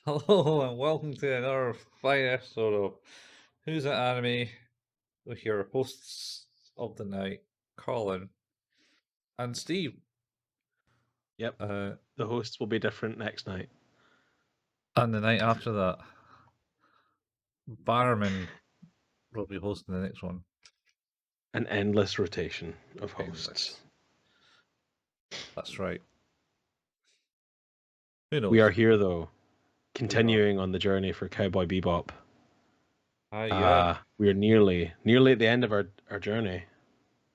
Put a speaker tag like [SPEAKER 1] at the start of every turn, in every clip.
[SPEAKER 1] Hello and welcome to another fine episode of Who's That Anime with your hosts of the night, Colin and Steve.
[SPEAKER 2] Yep.
[SPEAKER 1] Uh,
[SPEAKER 2] The hosts will be different next night.
[SPEAKER 1] and the night after that, Barman will be hosting the next one.
[SPEAKER 2] An endless rotation of hosts.
[SPEAKER 1] Endless. That's right. Who knows?
[SPEAKER 2] We are here though, continuing on the journey for Cowboy Bebop.
[SPEAKER 1] Yeah.
[SPEAKER 2] We are nearly at the end of our journey.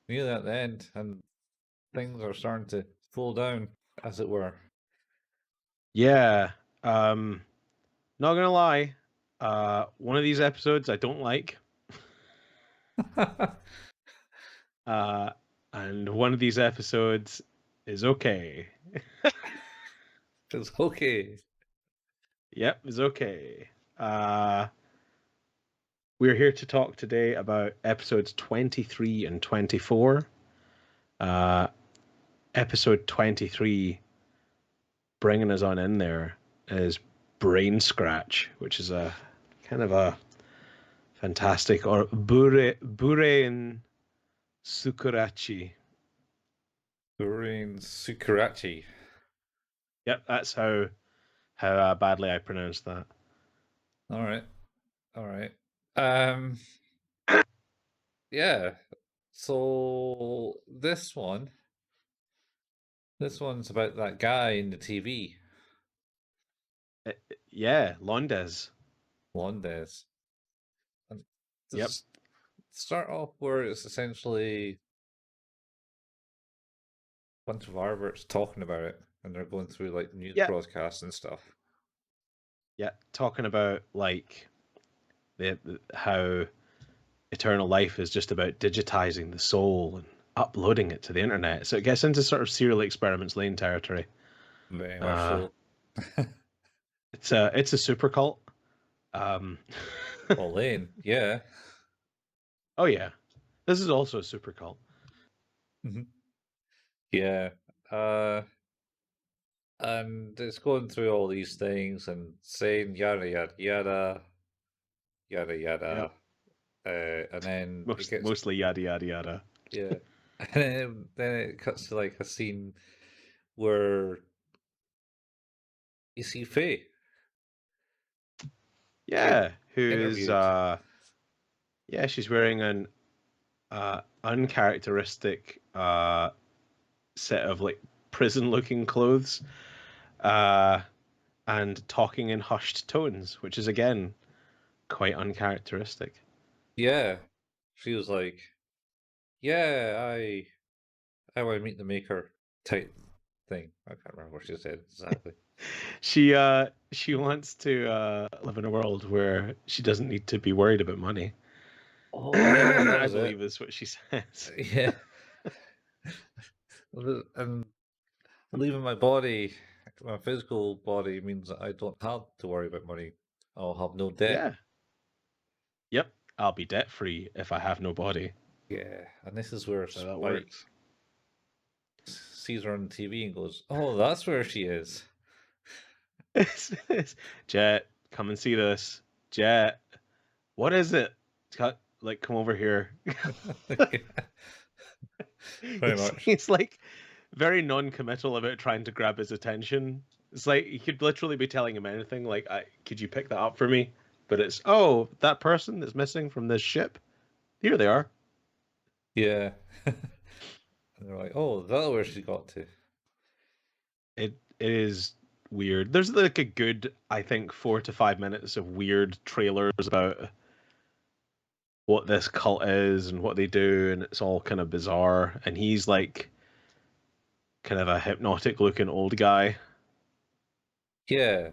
[SPEAKER 1] Nearly at the end, and things are starting to fall down, as it were.
[SPEAKER 2] Yeah. Not gonna lie. One of these episodes I don't like. And one of these episodes is okay.
[SPEAKER 1] It's okay.
[SPEAKER 2] Yep, it's okay. We're here to talk today about episodes 23 and 24. Episode 23, bringing us on in there, is Brain Scratch, which is a kind of a fantastic, or Burein Sukurachi.
[SPEAKER 1] Burein Sukurachi.
[SPEAKER 2] Yep, that's how badly I pronounced that.
[SPEAKER 1] All right. Yeah. So this one's about that guy in the TV.
[SPEAKER 2] Yeah, Londes.
[SPEAKER 1] Londes. And
[SPEAKER 2] Yep.
[SPEAKER 1] Start off where it's essentially a bunch of Arberts talking about it, and they're going through like news broadcasts and stuff.
[SPEAKER 2] Yeah, talking about like how eternal life is just about digitizing the soul and uploading it to the internet. So it gets into sort of serial experiments lane territory.
[SPEAKER 1] Very much so.
[SPEAKER 2] It's a super cult.
[SPEAKER 1] Well, Lane, yeah.
[SPEAKER 2] Oh yeah, this is also a super cult.
[SPEAKER 1] Yeah. And it's going through all these things and saying yada yada yada yada yada.
[SPEAKER 2] Yep.
[SPEAKER 1] And then
[SPEAKER 2] mostly yada yada yada.
[SPEAKER 1] Yeah. And then it cuts to like a scene where you see Faye.
[SPEAKER 2] Yeah, who's
[SPEAKER 1] interviewed.
[SPEAKER 2] yeah, she's wearing an uncharacteristic set of like prison looking clothes. And talking in hushed tones, which is again quite uncharacteristic.
[SPEAKER 1] Yeah. She was like, yeah, I want to meet the maker type thing. I can't remember what she said exactly.
[SPEAKER 2] She wants to live in a world where she doesn't need to be worried about money.
[SPEAKER 1] Oh yeah, that
[SPEAKER 2] I
[SPEAKER 1] was
[SPEAKER 2] believe is what she says.
[SPEAKER 1] Yeah. And leaving my body, my physical body, means that I don't have to worry about money. I'll have no debt.
[SPEAKER 2] Yeah. Yep. I'll be debt free if I have no body.
[SPEAKER 1] Yeah, and this is where
[SPEAKER 2] So that
[SPEAKER 1] Spike
[SPEAKER 2] works.
[SPEAKER 1] sees her on the TV and goes, "Oh, that's where she is."
[SPEAKER 2] Jet, come and see this. Jet, what is it? Like, come over here.
[SPEAKER 1] Pretty much.
[SPEAKER 2] It's like very non-committal about trying to grab his attention. It's like he could literally be telling him anything, like, could you pick that up for me? But it's, oh, that person that's missing from this ship? Here they are.
[SPEAKER 1] Yeah. And they're like, "Oh, that's where she got to."
[SPEAKER 2] It is weird. There's like a good, I think, 4 to 5 minutes of weird trailers about what this cult is and what they do, and it's all kind of bizarre. And he's like kind of a hypnotic looking old guy.
[SPEAKER 1] Yeah.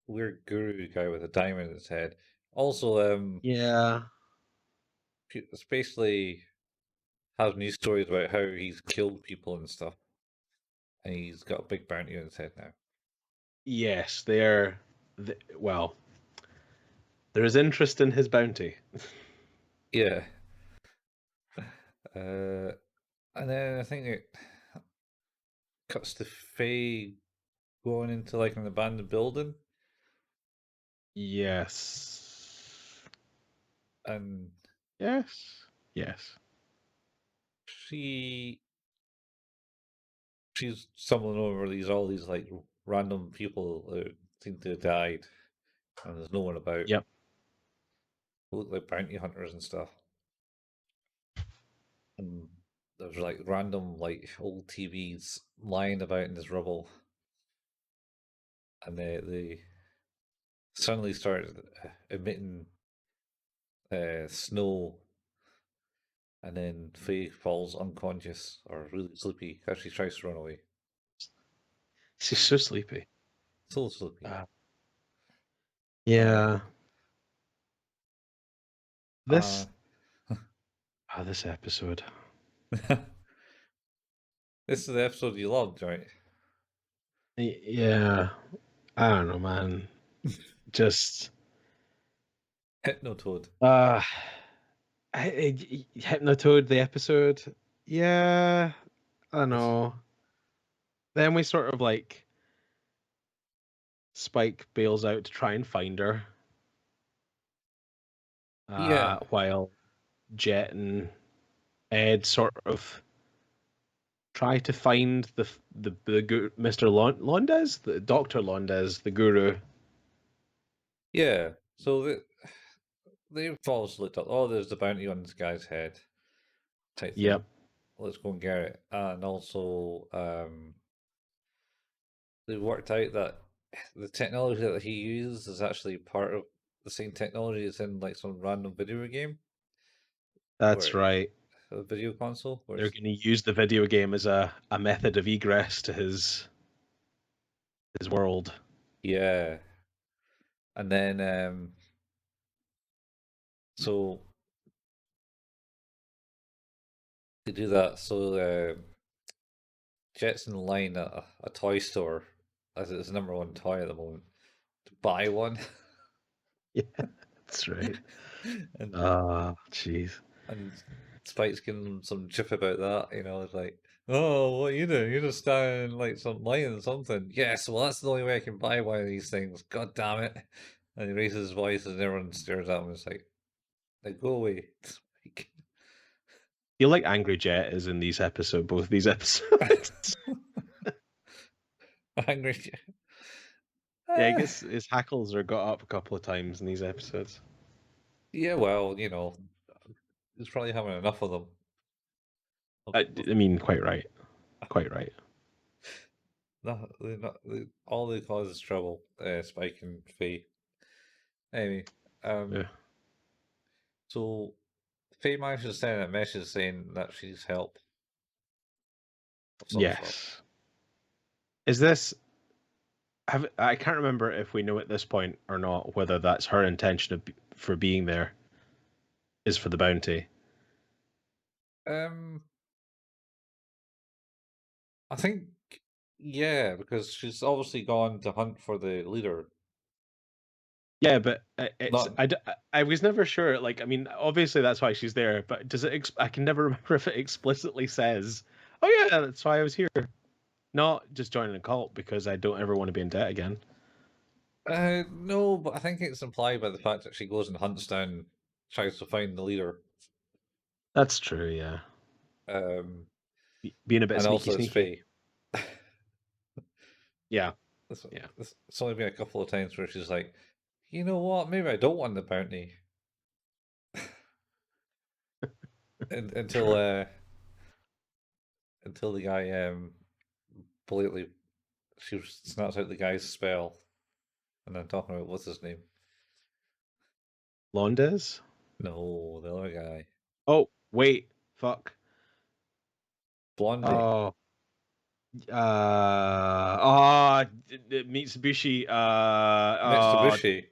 [SPEAKER 1] Weird guru guy with a diamond in his head. Also,
[SPEAKER 2] Yeah.
[SPEAKER 1] basically has news stories about how he's killed people and stuff, and he's got a big bounty on his head now.
[SPEAKER 2] Yes, well, there is interest in his bounty.
[SPEAKER 1] Yeah. And then I think cuts to Faye going into like an abandoned building,
[SPEAKER 2] Yes.
[SPEAKER 1] and
[SPEAKER 2] Yes. Yes.
[SPEAKER 1] she she's stumbling over all these like random people that seem to have died, and there's no one about.
[SPEAKER 2] Yep.
[SPEAKER 1] Who look like bounty hunters and stuff. And there's like random like old TVs lying about in this rubble, and they suddenly start emitting snow, and then Faye falls unconscious or really sleepy as she tries to run away.
[SPEAKER 2] She's so sleepy.
[SPEAKER 1] So sleepy. Uh,
[SPEAKER 2] Yeah.
[SPEAKER 1] uh,
[SPEAKER 2] This this episode.
[SPEAKER 1] this is the episode you loved, right?
[SPEAKER 2] Yeah. I don't know, man. Just
[SPEAKER 1] Hypnotoad.
[SPEAKER 2] uh Hypnotoad the episode. Yeah. I
[SPEAKER 1] This,
[SPEAKER 2] know. Then we sort of like Spike bails out to try and find her.
[SPEAKER 1] yeah,
[SPEAKER 2] While Jet and Ed sort of try to find Mr. Londes, the Doctor Londes, the guru.
[SPEAKER 1] yeah. So they fall asleep. Oh, there's the bounty on this guy's head, type thing.
[SPEAKER 2] Yep,
[SPEAKER 1] Let's go and get it. And also, they worked out that the technology that he uses is actually part of the same technology that's in like some random video game,
[SPEAKER 2] that's
[SPEAKER 1] where
[SPEAKER 2] right.
[SPEAKER 1] a video console, where
[SPEAKER 2] They're
[SPEAKER 1] it's,
[SPEAKER 2] going to use the video game as a method of egress to his world.
[SPEAKER 1] yeah. And then so they do that. So Jet's in line at a toy store, as it's the number one toy at the moment, to buy one,
[SPEAKER 2] Yeah, that's right.
[SPEAKER 1] and
[SPEAKER 2] Ah, jeez.
[SPEAKER 1] and Spike's giving him some chip about that. It's like, oh, what you do? You just stand in like some line or something. Yes, well, that's the only way I can buy one of these things. God damn it! And he raises his voice, and everyone stares at him. It's like go away, Spike.
[SPEAKER 2] I feel like Angry Jet is in both these episodes.
[SPEAKER 1] Angry.
[SPEAKER 2] Yeah, I
[SPEAKER 1] Uh,
[SPEAKER 2] guess his hackles are got up a couple of times in these episodes.
[SPEAKER 1] yeah, well, he's probably having enough of them.
[SPEAKER 2] I mean, quite right. Quite right.
[SPEAKER 1] All they cause is trouble. Spike and Faye. Anyway,
[SPEAKER 2] Yeah.
[SPEAKER 1] so Faye manages to send a message saying that she needs help of some sort.
[SPEAKER 2] Yes. Is this I can't remember if we know at this point or not whether that's her intention for being there is for the bounty.
[SPEAKER 1] Um, I think yeah, because she's obviously gone to hunt for the leader.
[SPEAKER 2] Yeah, but
[SPEAKER 1] Not
[SPEAKER 2] I was never sure. Like, I mean, obviously that's why she's there, but does it? I can never remember if it explicitly says, "Oh yeah, that's why I was here." Not just joining a cult because I don't ever want to be in debt again.
[SPEAKER 1] no, but I think it's implied by the fact that she goes and hunts down, tries to find the leader.
[SPEAKER 2] That's true. Yeah,
[SPEAKER 1] Um,
[SPEAKER 2] being a bit
[SPEAKER 1] and
[SPEAKER 2] sneaky,
[SPEAKER 1] also it's
[SPEAKER 2] sneaky.
[SPEAKER 1] Faye.
[SPEAKER 2] Yeah,
[SPEAKER 1] This,
[SPEAKER 2] yeah.
[SPEAKER 1] it's only been a couple of times where she's like, you know what? Maybe I don't want the bounty. And, until
[SPEAKER 2] True.
[SPEAKER 1] uh, until the guy blatantly she snaps out the guy's spell, and I'm talking about what's his name?
[SPEAKER 2] Londes.
[SPEAKER 1] No, the other guy,
[SPEAKER 2] Oh wait, fuck.
[SPEAKER 1] Blondie,
[SPEAKER 2] Oh, Mitsubishi.
[SPEAKER 1] Mitsubishi.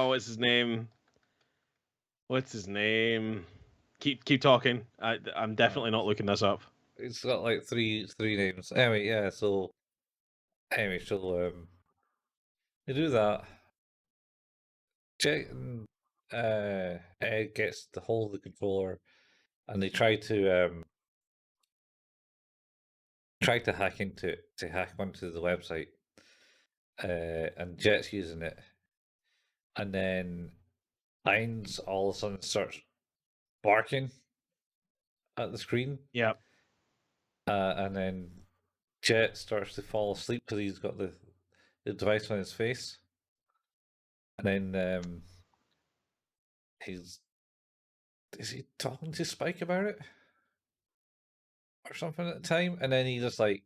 [SPEAKER 2] What's his name? What's his name? Keep talking. I'm
[SPEAKER 1] Uh,
[SPEAKER 2] definitely not looking this up.
[SPEAKER 1] it's got like three names. Anyway, yeah. So they do that. Jet and Ed gets the hold of the controller, and they try to tried to hack onto the website, and Jet's using it, and then Heinz all of a sudden starts barking at the screen,
[SPEAKER 2] Yeah.
[SPEAKER 1] and then Jet starts to fall asleep because he's got the device on his face, and then is he talking to Spike about it or something at the time, and then he just like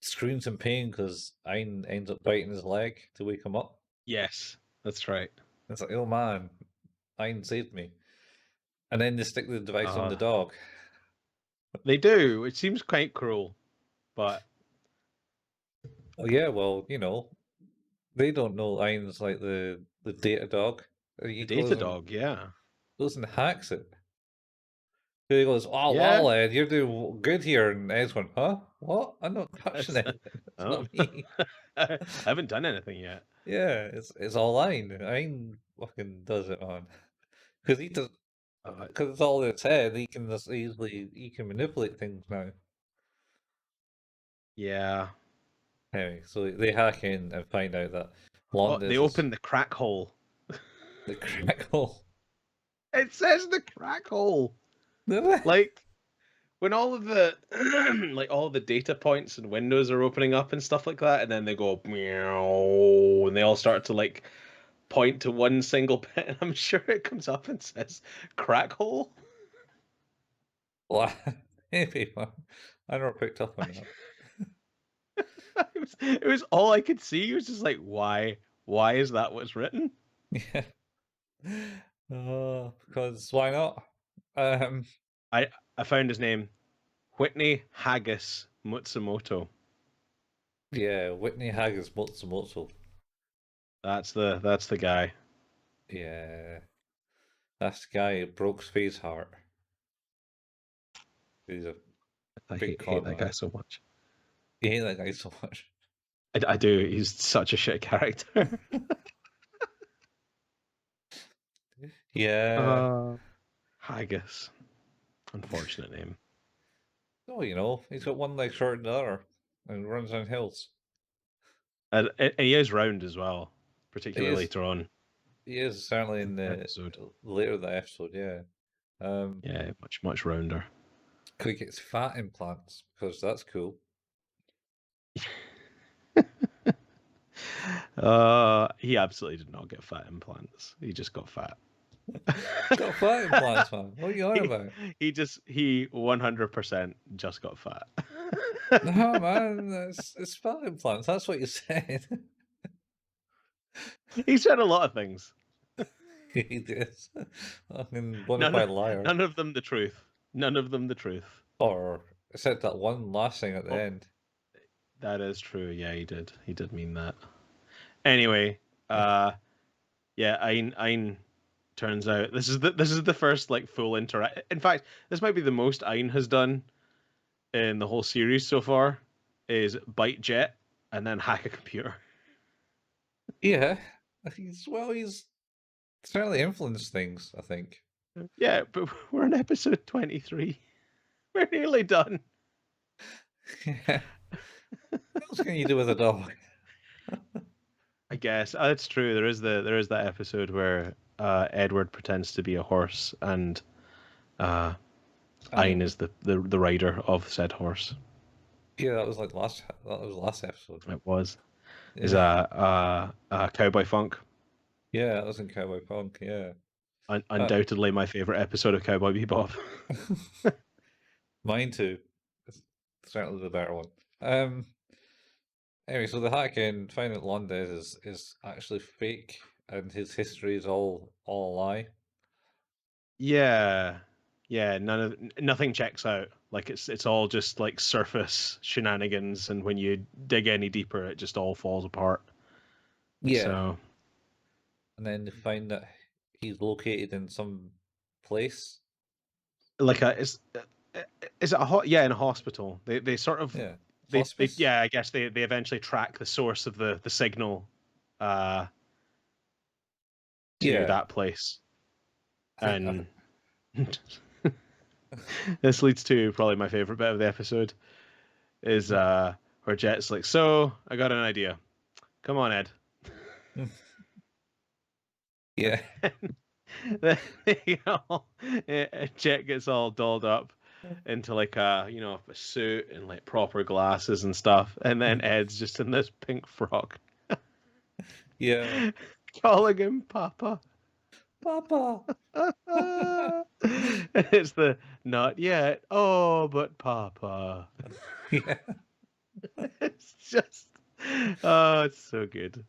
[SPEAKER 1] screams in pain because Ein ends up biting his leg to wake him up.
[SPEAKER 2] Yes, that's right.
[SPEAKER 1] It's like, oh man, Ein saved me. And then they stick the device on the dog.
[SPEAKER 2] They do. It seems quite cruel, but
[SPEAKER 1] Oh yeah, well, they don't know Ein's like the data dog.
[SPEAKER 2] the
[SPEAKER 1] He
[SPEAKER 2] data dog, yeah.
[SPEAKER 1] goes and hacks it. He goes, "Oh,
[SPEAKER 2] Yeah.
[SPEAKER 1] wow, Ed, you're doing good here." And Ed's going, "Huh? What? I'm not touching
[SPEAKER 2] That's,
[SPEAKER 1] it. It's
[SPEAKER 2] oh.
[SPEAKER 1] not me."
[SPEAKER 2] I haven't done anything yet.
[SPEAKER 1] Yeah, it's all Ein. Ein fucking does it, man. Because he does,
[SPEAKER 2] Uh,
[SPEAKER 1] because it's all in his head. He can just he can manipulate things now.
[SPEAKER 2] yeah.
[SPEAKER 1] Anyway, so they hack in and find out that
[SPEAKER 2] Oh, they
[SPEAKER 1] Londa's is
[SPEAKER 2] opened the crack hole.
[SPEAKER 1] the crack hole.
[SPEAKER 2] It says the crack hole.
[SPEAKER 1] Did it?
[SPEAKER 2] Like when all of the like all the data points and windows are opening up and stuff like that, and then they go meow, and they all start to like point to one single bit, and I'm sure it comes up and says crack hole.
[SPEAKER 1] Well, maybe, man. I never picked up on that.
[SPEAKER 2] It was all I could see. It was just like, why? Why is that what's written?
[SPEAKER 1] Yeah. Because why not? Um,
[SPEAKER 2] I found his name, Whitney Haggis Mutsumoto.
[SPEAKER 1] yeah, Whitney Haggis Matsumoto.
[SPEAKER 2] That's the guy.
[SPEAKER 1] Yeah, that's the guy who broke Faye's heart. He's a
[SPEAKER 2] I
[SPEAKER 1] big
[SPEAKER 2] hate
[SPEAKER 1] con
[SPEAKER 2] that
[SPEAKER 1] man.
[SPEAKER 2] guy so much.
[SPEAKER 1] You hate that guy so much.
[SPEAKER 2] I do. He's such a shit character.
[SPEAKER 1] Yeah.
[SPEAKER 2] Haggis. Unfortunate name.
[SPEAKER 1] Oh, he's got one leg shorter than the other and runs on hills.
[SPEAKER 2] And he is round as well,
[SPEAKER 1] He
[SPEAKER 2] particularly
[SPEAKER 1] is
[SPEAKER 2] later on
[SPEAKER 1] he is certainly in
[SPEAKER 2] in the
[SPEAKER 1] the
[SPEAKER 2] episode.
[SPEAKER 1] later the episode, yeah.
[SPEAKER 2] Yeah, much rounder.
[SPEAKER 1] Could he get fat implants because that's cool.
[SPEAKER 2] He absolutely did not get fat implants. He just got fat.
[SPEAKER 1] Got fat implants, man. What are you on about?
[SPEAKER 2] He 100% just got fat.
[SPEAKER 1] No, man, it's fat implants. That's what you said.
[SPEAKER 2] He said a lot of things.
[SPEAKER 1] He did. Fucking bona
[SPEAKER 2] None
[SPEAKER 1] fide liar.
[SPEAKER 2] none of them the truth. None of them the truth.
[SPEAKER 1] Or said that one last thing at the
[SPEAKER 2] Oh,
[SPEAKER 1] end.
[SPEAKER 2] that is true. Yeah, he did. He did mean that. Anyway, yeah, Ein turns out this is the first like full interact. In fact, this might be the most Ein has done in the whole series so far. Is bite Jet and then hack a computer.
[SPEAKER 1] Yeah, he's certainly influenced things, I think.
[SPEAKER 2] Yeah, but we're on episode 23. We're nearly done.
[SPEAKER 1] Yeah. What else can you do with a dog?
[SPEAKER 2] I guess that's true. There is that episode where Edward pretends to be a horse and Ein
[SPEAKER 1] And
[SPEAKER 2] is the rider of said horse.
[SPEAKER 1] yeah, that was last episode.
[SPEAKER 2] It was. Is
[SPEAKER 1] Yeah.
[SPEAKER 2] Cowboy Funk.
[SPEAKER 1] Yeah, that was in Cowboy Punk, yeah.
[SPEAKER 2] Undoubtedly my favorite episode of Cowboy Bebop.
[SPEAKER 1] Mine too. It's certainly the better one. Um Anyway, so the hack in finding that Londes is actually fake and his history is all a lie.
[SPEAKER 2] Yeah. Yeah, nothing checks out. Like it's all just like surface shenanigans, and when you dig any deeper it just all falls apart.
[SPEAKER 1] Yeah.
[SPEAKER 2] So
[SPEAKER 1] And then they find that he's located in some place.
[SPEAKER 2] like is it yeah, in a hospital. They sort of
[SPEAKER 1] Yeah.
[SPEAKER 2] they
[SPEAKER 1] Hospice?
[SPEAKER 2] yeah, I guess they eventually track the source of the signal uh to
[SPEAKER 1] Yeah.
[SPEAKER 2] that place.
[SPEAKER 1] I think
[SPEAKER 2] And This leads to probably my favorite bit of the episode is where Jet's like, "So I got an idea. Come on, Ed."
[SPEAKER 1] Yeah.
[SPEAKER 2] Then Jet gets all dolled up into like a a suit and like proper glasses and stuff, and then Ed's just in this pink frock,
[SPEAKER 1] Yeah.
[SPEAKER 2] calling him Papa.
[SPEAKER 1] Papa.
[SPEAKER 2] It's the not yet. Oh, but Papa.
[SPEAKER 1] Yeah.
[SPEAKER 2] It's just oh, it's so good,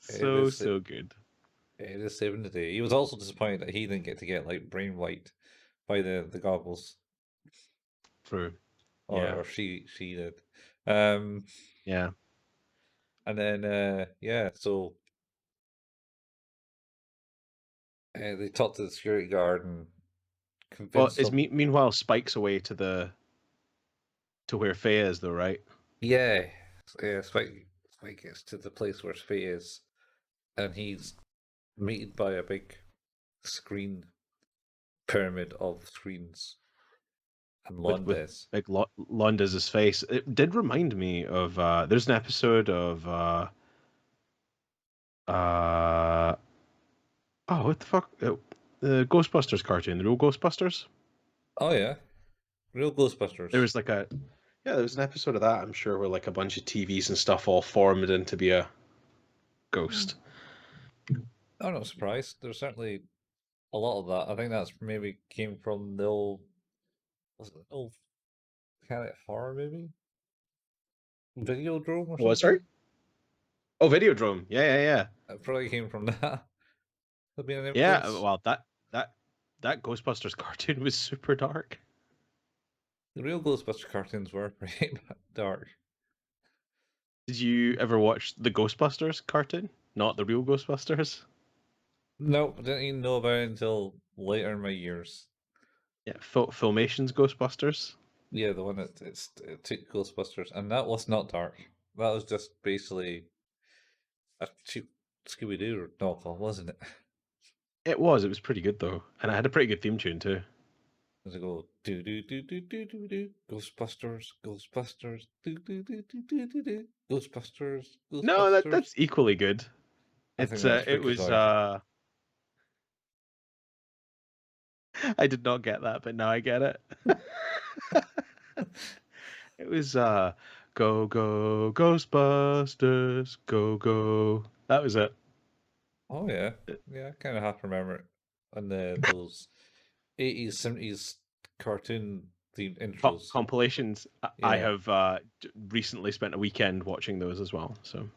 [SPEAKER 1] It
[SPEAKER 2] so
[SPEAKER 1] is
[SPEAKER 2] so good.
[SPEAKER 1] it is saving the day. He was also disappointed that he didn't get to get like brain wiped by the goggles.
[SPEAKER 2] True.
[SPEAKER 1] Or
[SPEAKER 2] Yeah.
[SPEAKER 1] or she did. Um
[SPEAKER 2] Yeah.
[SPEAKER 1] and then yeah, so they talked to the security guard and
[SPEAKER 2] Well,
[SPEAKER 1] convinced
[SPEAKER 2] is
[SPEAKER 1] him.
[SPEAKER 2] meanwhile Spike's away to where Faye is though, right?
[SPEAKER 1] Yeah, yeah. Spike gets to the place where Faye is, and he's meted by a big screen pyramid of screens, and
[SPEAKER 2] With
[SPEAKER 1] Londes.
[SPEAKER 2] big Londa's face. It did remind me of there's an episode of uh oh, what the fuck? The Ghostbusters cartoon, the real Ghostbusters.
[SPEAKER 1] Oh yeah, real
[SPEAKER 2] There
[SPEAKER 1] Ghostbusters.
[SPEAKER 2] was like a there was an episode of that, I'm sure, where like a bunch of TVs and stuff all formed in to be a
[SPEAKER 1] Hmm.
[SPEAKER 2] ghost.
[SPEAKER 1] I'm not surprised. There's certainly a lot of that. I think that's maybe came from the old, was it the old kind of horror movie, Videodrome or
[SPEAKER 2] What, sorry?
[SPEAKER 1] something.
[SPEAKER 2] Oh, Videodrome. Yeah, yeah, yeah.
[SPEAKER 1] It probably came from that. Could be an
[SPEAKER 2] Yeah,
[SPEAKER 1] influence.
[SPEAKER 2] well, that that Ghostbusters cartoon was super dark.
[SPEAKER 1] The real Ghostbuster cartoons were pretty dark.
[SPEAKER 2] Did you ever watch the Ghostbusters cartoon? Not the real Ghostbusters?
[SPEAKER 1] Nope, didn't even know about it until later in my years.
[SPEAKER 2] Yeah, Filmation's Ghostbusters.
[SPEAKER 1] Yeah, the one that it took Ghostbusters, and that was not dark. That was just basically a cheap Scooby Doo knockoff, wasn't it?
[SPEAKER 2] It was. It was pretty good though, and it had a pretty good theme tune too.
[SPEAKER 1] Does it go do do do do do do do Ghostbusters, Ghostbusters, do do do do do do do Ghostbusters,
[SPEAKER 2] No,
[SPEAKER 1] Ghostbusters.
[SPEAKER 2] that's equally good.
[SPEAKER 1] I think
[SPEAKER 2] It's
[SPEAKER 1] that's
[SPEAKER 2] it
[SPEAKER 1] wicked
[SPEAKER 2] was
[SPEAKER 1] loud.
[SPEAKER 2] I did not get that, but now I get it. It was go go Ghostbusters, go go. That was it.
[SPEAKER 1] Oh yeah, yeah, I kind of half remember it. And those 80s, 70s cartoon themed intros.
[SPEAKER 2] Compilations. I
[SPEAKER 1] Yeah.
[SPEAKER 2] have recently spent a weekend watching those as well. So,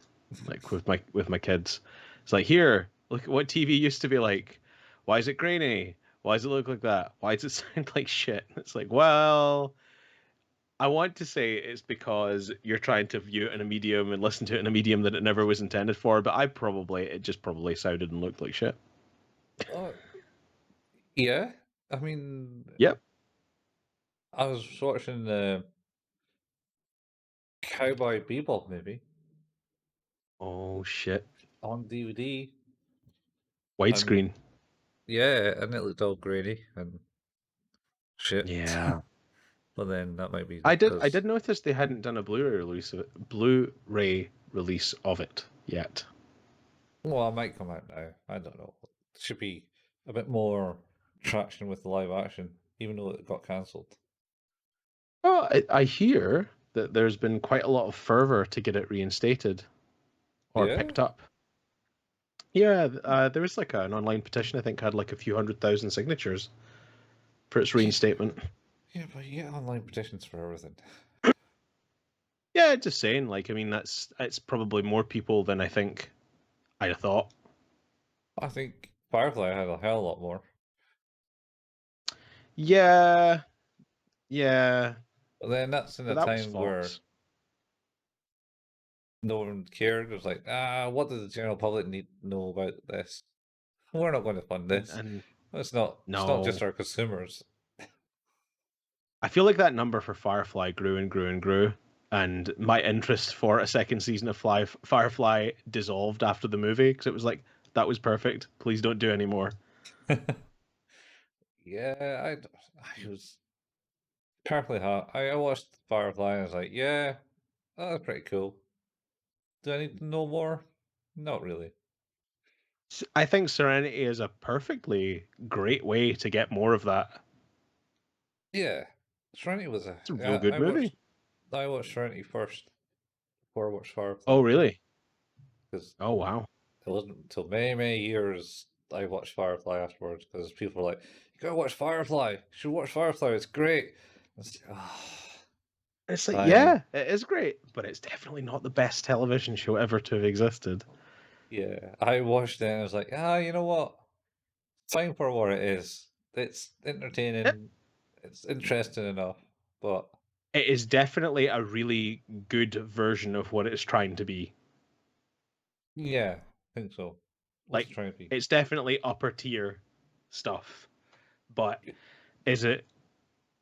[SPEAKER 2] like with my kids, it's like here, look at what TV used to be like. Why is it grainy? Why does it look like that? Why does it sound like shit? It's like, well, I want to say it's because you're trying to view it in a medium and listen to it in a medium that it never was intended for. But it just probably sounded and looked like shit.
[SPEAKER 1] Oh, yeah. I mean,
[SPEAKER 2] Yep.
[SPEAKER 1] I was watching the Cowboy Bebop movie
[SPEAKER 2] Oh shit.
[SPEAKER 1] on DVD, and
[SPEAKER 2] Widescreen.
[SPEAKER 1] yeah, and it looked all grainy and shit.
[SPEAKER 2] Yeah.
[SPEAKER 1] But then that might be
[SPEAKER 2] I
[SPEAKER 1] because,
[SPEAKER 2] did notice they hadn't done a Blu-ray release of it yet.
[SPEAKER 1] well, I might come out now. I don't know. Should be a bit more traction with the live action, even though it got cancelled.
[SPEAKER 2] Well, I hear that there's been quite a lot of fervor to get it reinstated or
[SPEAKER 1] Yeah?
[SPEAKER 2] picked up. Yeah, there was like an online petition I think had like a few 100,000 signatures for its
[SPEAKER 1] Yeah,
[SPEAKER 2] reinstatement.
[SPEAKER 1] yeah, but you get online petitions for everything.
[SPEAKER 2] Yeah, just saying. Like, I mean, it's probably more people than I think I'd have thought.
[SPEAKER 1] I think Firefly had a hell of a lot more.
[SPEAKER 2] Yeah, yeah,
[SPEAKER 1] But then that's in
[SPEAKER 2] but
[SPEAKER 1] a
[SPEAKER 2] that was
[SPEAKER 1] time where
[SPEAKER 2] Fox.
[SPEAKER 1] no one cared. It was like, what does the general public need to know about this? We're not going to fund this.
[SPEAKER 2] And
[SPEAKER 1] It's not just
[SPEAKER 2] no,
[SPEAKER 1] our consumers.
[SPEAKER 2] I feel like that number for Firefly grew and grew and grew, and my interest for a second season of Firefly dissolved after the movie because it was like that was perfect. Please don't do any more.
[SPEAKER 1] Yeah, I was. Perfectly hot. I watched Firefly and I was like, yeah, that was pretty cool. Do I need to know more? Not really.
[SPEAKER 2] I think Serenity is a perfectly great way to get more of that.
[SPEAKER 1] Yeah, Serenity was a.
[SPEAKER 2] It's a real
[SPEAKER 1] Yeah,
[SPEAKER 2] good movie.
[SPEAKER 1] I watched Serenity first before I watched
[SPEAKER 2] Oh,
[SPEAKER 1] Firefly
[SPEAKER 2] really?
[SPEAKER 1] because
[SPEAKER 2] Oh, wow.
[SPEAKER 1] it wasn't until many many years I watched Firefly afterwards because people were like, "You gotta watch Firefly. You should watch Firefly. It's great." It's like,
[SPEAKER 2] It's like,
[SPEAKER 1] fine.
[SPEAKER 2] yeah, it is great, but it's definitely not the best television show ever to have existed.
[SPEAKER 1] Yeah, I watched it and I was like, you know what? Fine for what it is. It's
[SPEAKER 2] It,
[SPEAKER 1] entertaining. It's interesting enough, but
[SPEAKER 2] it is definitely a really good version of what it's trying to be.
[SPEAKER 1] yeah, I think so. What's it
[SPEAKER 2] Like,
[SPEAKER 1] trying to be?
[SPEAKER 2] it's definitely upper tier stuff, but is it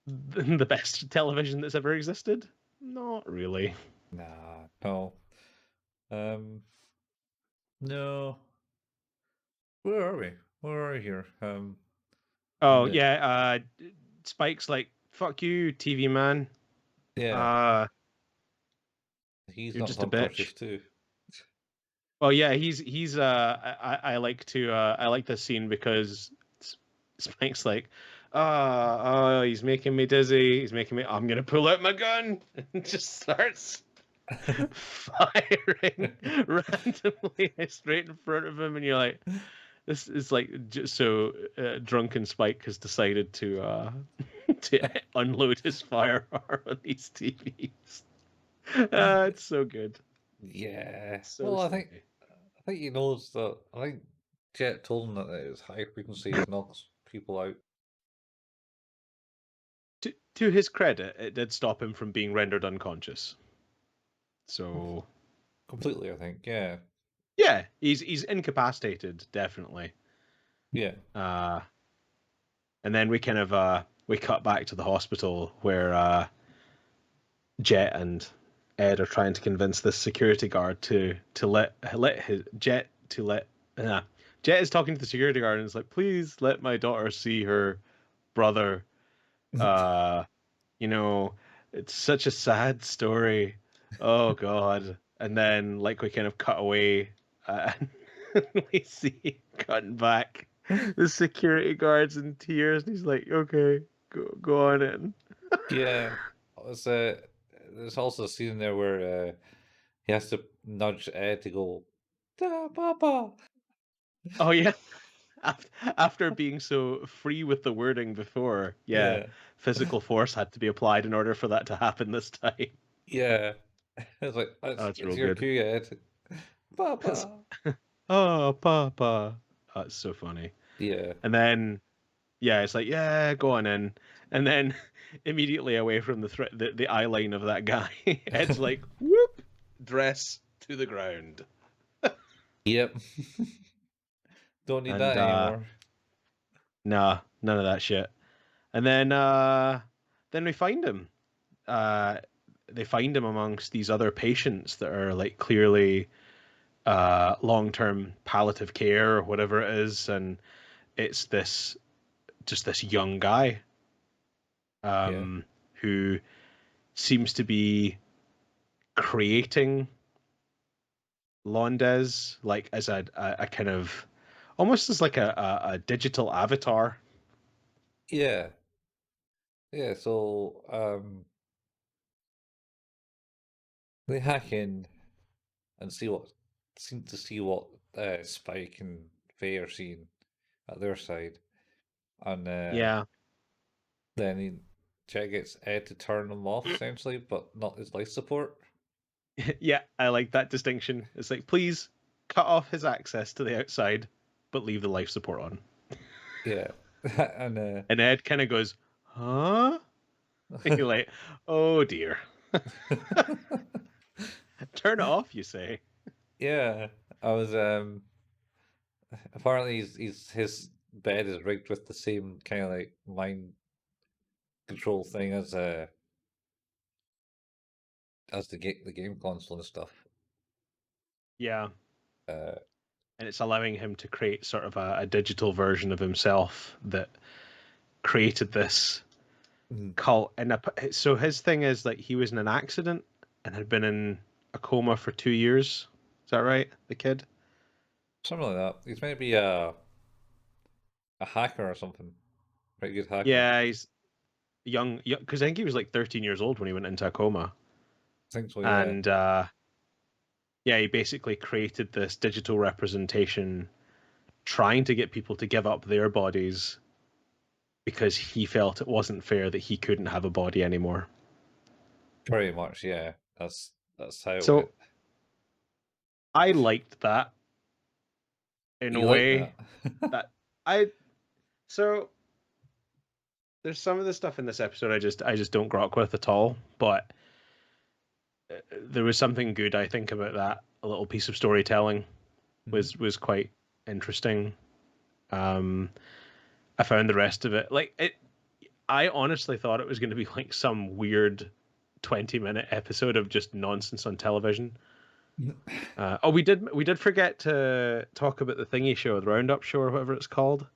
[SPEAKER 2] the best television that's ever existed? Not really.
[SPEAKER 1] Nah, no. Um, no. Where are we? Where are we here? In
[SPEAKER 2] Oh
[SPEAKER 1] the
[SPEAKER 2] yeah, Spike's like, "Fuck you, TV man.
[SPEAKER 1] yeah,
[SPEAKER 2] Uh,
[SPEAKER 1] he's
[SPEAKER 2] you're
[SPEAKER 1] not
[SPEAKER 2] just a
[SPEAKER 1] unconscious
[SPEAKER 2] bitch."
[SPEAKER 1] too.
[SPEAKER 2] Oh yeah, he's I like to I like this scene because Spike's like, oh, he's making me dizzy. He's making me. I'm gonna pull out my gun and just starts firing randomly straight in front of him, and you're like, this is like just so drunken Spike has decided to to unload his firearm on these TVs. It's so good,
[SPEAKER 1] Yeah.
[SPEAKER 2] so
[SPEAKER 1] Well,
[SPEAKER 2] silly.
[SPEAKER 1] I think he knows that. I think Jet told him that his high frequency knocks people out.
[SPEAKER 2] To his credit, it did stop him from being rendered unconscious.
[SPEAKER 1] Com-
[SPEAKER 2] So
[SPEAKER 1] Completely, I think. Yeah.
[SPEAKER 2] yeah, he's incapacitated, definitely.
[SPEAKER 1] Yeah.
[SPEAKER 2] Uh, and then we kind of we cut back to the hospital where Jet and Ed are trying to convince this security guard to let his Jet to let Jet is talking to the security guard and is like, please let my daughter see her brother. Uh, you know, it's such a sad story. Oh God. And then like we kind of cut away and we see cutting back the security guards in tears and he's like, okay, go on in.
[SPEAKER 1] Yeah. It's, there's also a scene there where he has to nudge Ed to go, "Da, Papa."
[SPEAKER 2] Oh yeah. After being so free with the wording before, yeah,
[SPEAKER 1] Yeah.
[SPEAKER 2] physical force had to be applied in order for that to happen this time.
[SPEAKER 1] Yeah. It's like,
[SPEAKER 2] Oh, it's
[SPEAKER 1] it's
[SPEAKER 2] real
[SPEAKER 1] your
[SPEAKER 2] good.
[SPEAKER 1] cue, Ed.
[SPEAKER 2] It's,
[SPEAKER 1] Papa.
[SPEAKER 2] oh, Papa. Oh, it's so funny.
[SPEAKER 1] Yeah.
[SPEAKER 2] And then yeah, it's like, yeah, go on in. And then immediately away from the eye line of that guy, Ed's like, whoop, dress to the ground.
[SPEAKER 1] Yep. Don't need
[SPEAKER 2] And
[SPEAKER 1] that anymore.
[SPEAKER 2] nah, none of that shit. And then we find him. Uh they find him amongst these other patients that are like clearly long-term palliative care or whatever it is, and it's this young guy
[SPEAKER 1] Yeah.
[SPEAKER 2] who seems to be creating Londes like as a kind of almost as like a digital avatar.
[SPEAKER 1] Yeah. Yeah. So, they hack in and seem to see what Spike and Faye are seeing at their side, and
[SPEAKER 2] Yeah,
[SPEAKER 1] then Jet gets Ed to turn them off essentially, but not his life support.
[SPEAKER 2] yeah, I like that distinction. It's like, please cut off his access to the outside, but leave the life support on.
[SPEAKER 1] Yeah, and
[SPEAKER 2] And Ed kind of goes, huh? You're like, oh dear. Turn it off, you say.
[SPEAKER 1] yeah, I was apparently his bed is rigged with the same kind of like mind control thing as the game console and stuff.
[SPEAKER 2] Yeah.
[SPEAKER 1] Uh,
[SPEAKER 2] And it's allowing him to create sort of a digital version of himself that created this.
[SPEAKER 1] Mhm.
[SPEAKER 2] cult, and so his thing is like he was in an accident and had been in a coma for 2 years. Is that right? The kid?
[SPEAKER 1] Something like that. He's maybe a hacker or something. Pretty good hacker.
[SPEAKER 2] Yeah, he's young, because I think he was like 13 years old when he went into a coma,
[SPEAKER 1] I think so, yeah.
[SPEAKER 2] and yeah, he basically created this digital representation, trying to get people to give up their bodies because he felt it wasn't fair that he couldn't have a body anymore.
[SPEAKER 1] Pretty much, yeah. That's how it went.
[SPEAKER 2] So I liked that in a
[SPEAKER 1] You like
[SPEAKER 2] way
[SPEAKER 1] that?
[SPEAKER 2] that I so there's some of the stuff in this episode I just don't grok with at all, but there was something good I think about that. A little piece of storytelling
[SPEAKER 1] Mhm.
[SPEAKER 2] was quite interesting. Um, I found the rest of it like it. I honestly thought it was going to be like some weird 20-minute episode of just nonsense on television. Oh, we did forget to talk about the thingy show, the Roundup show, or whatever it's called,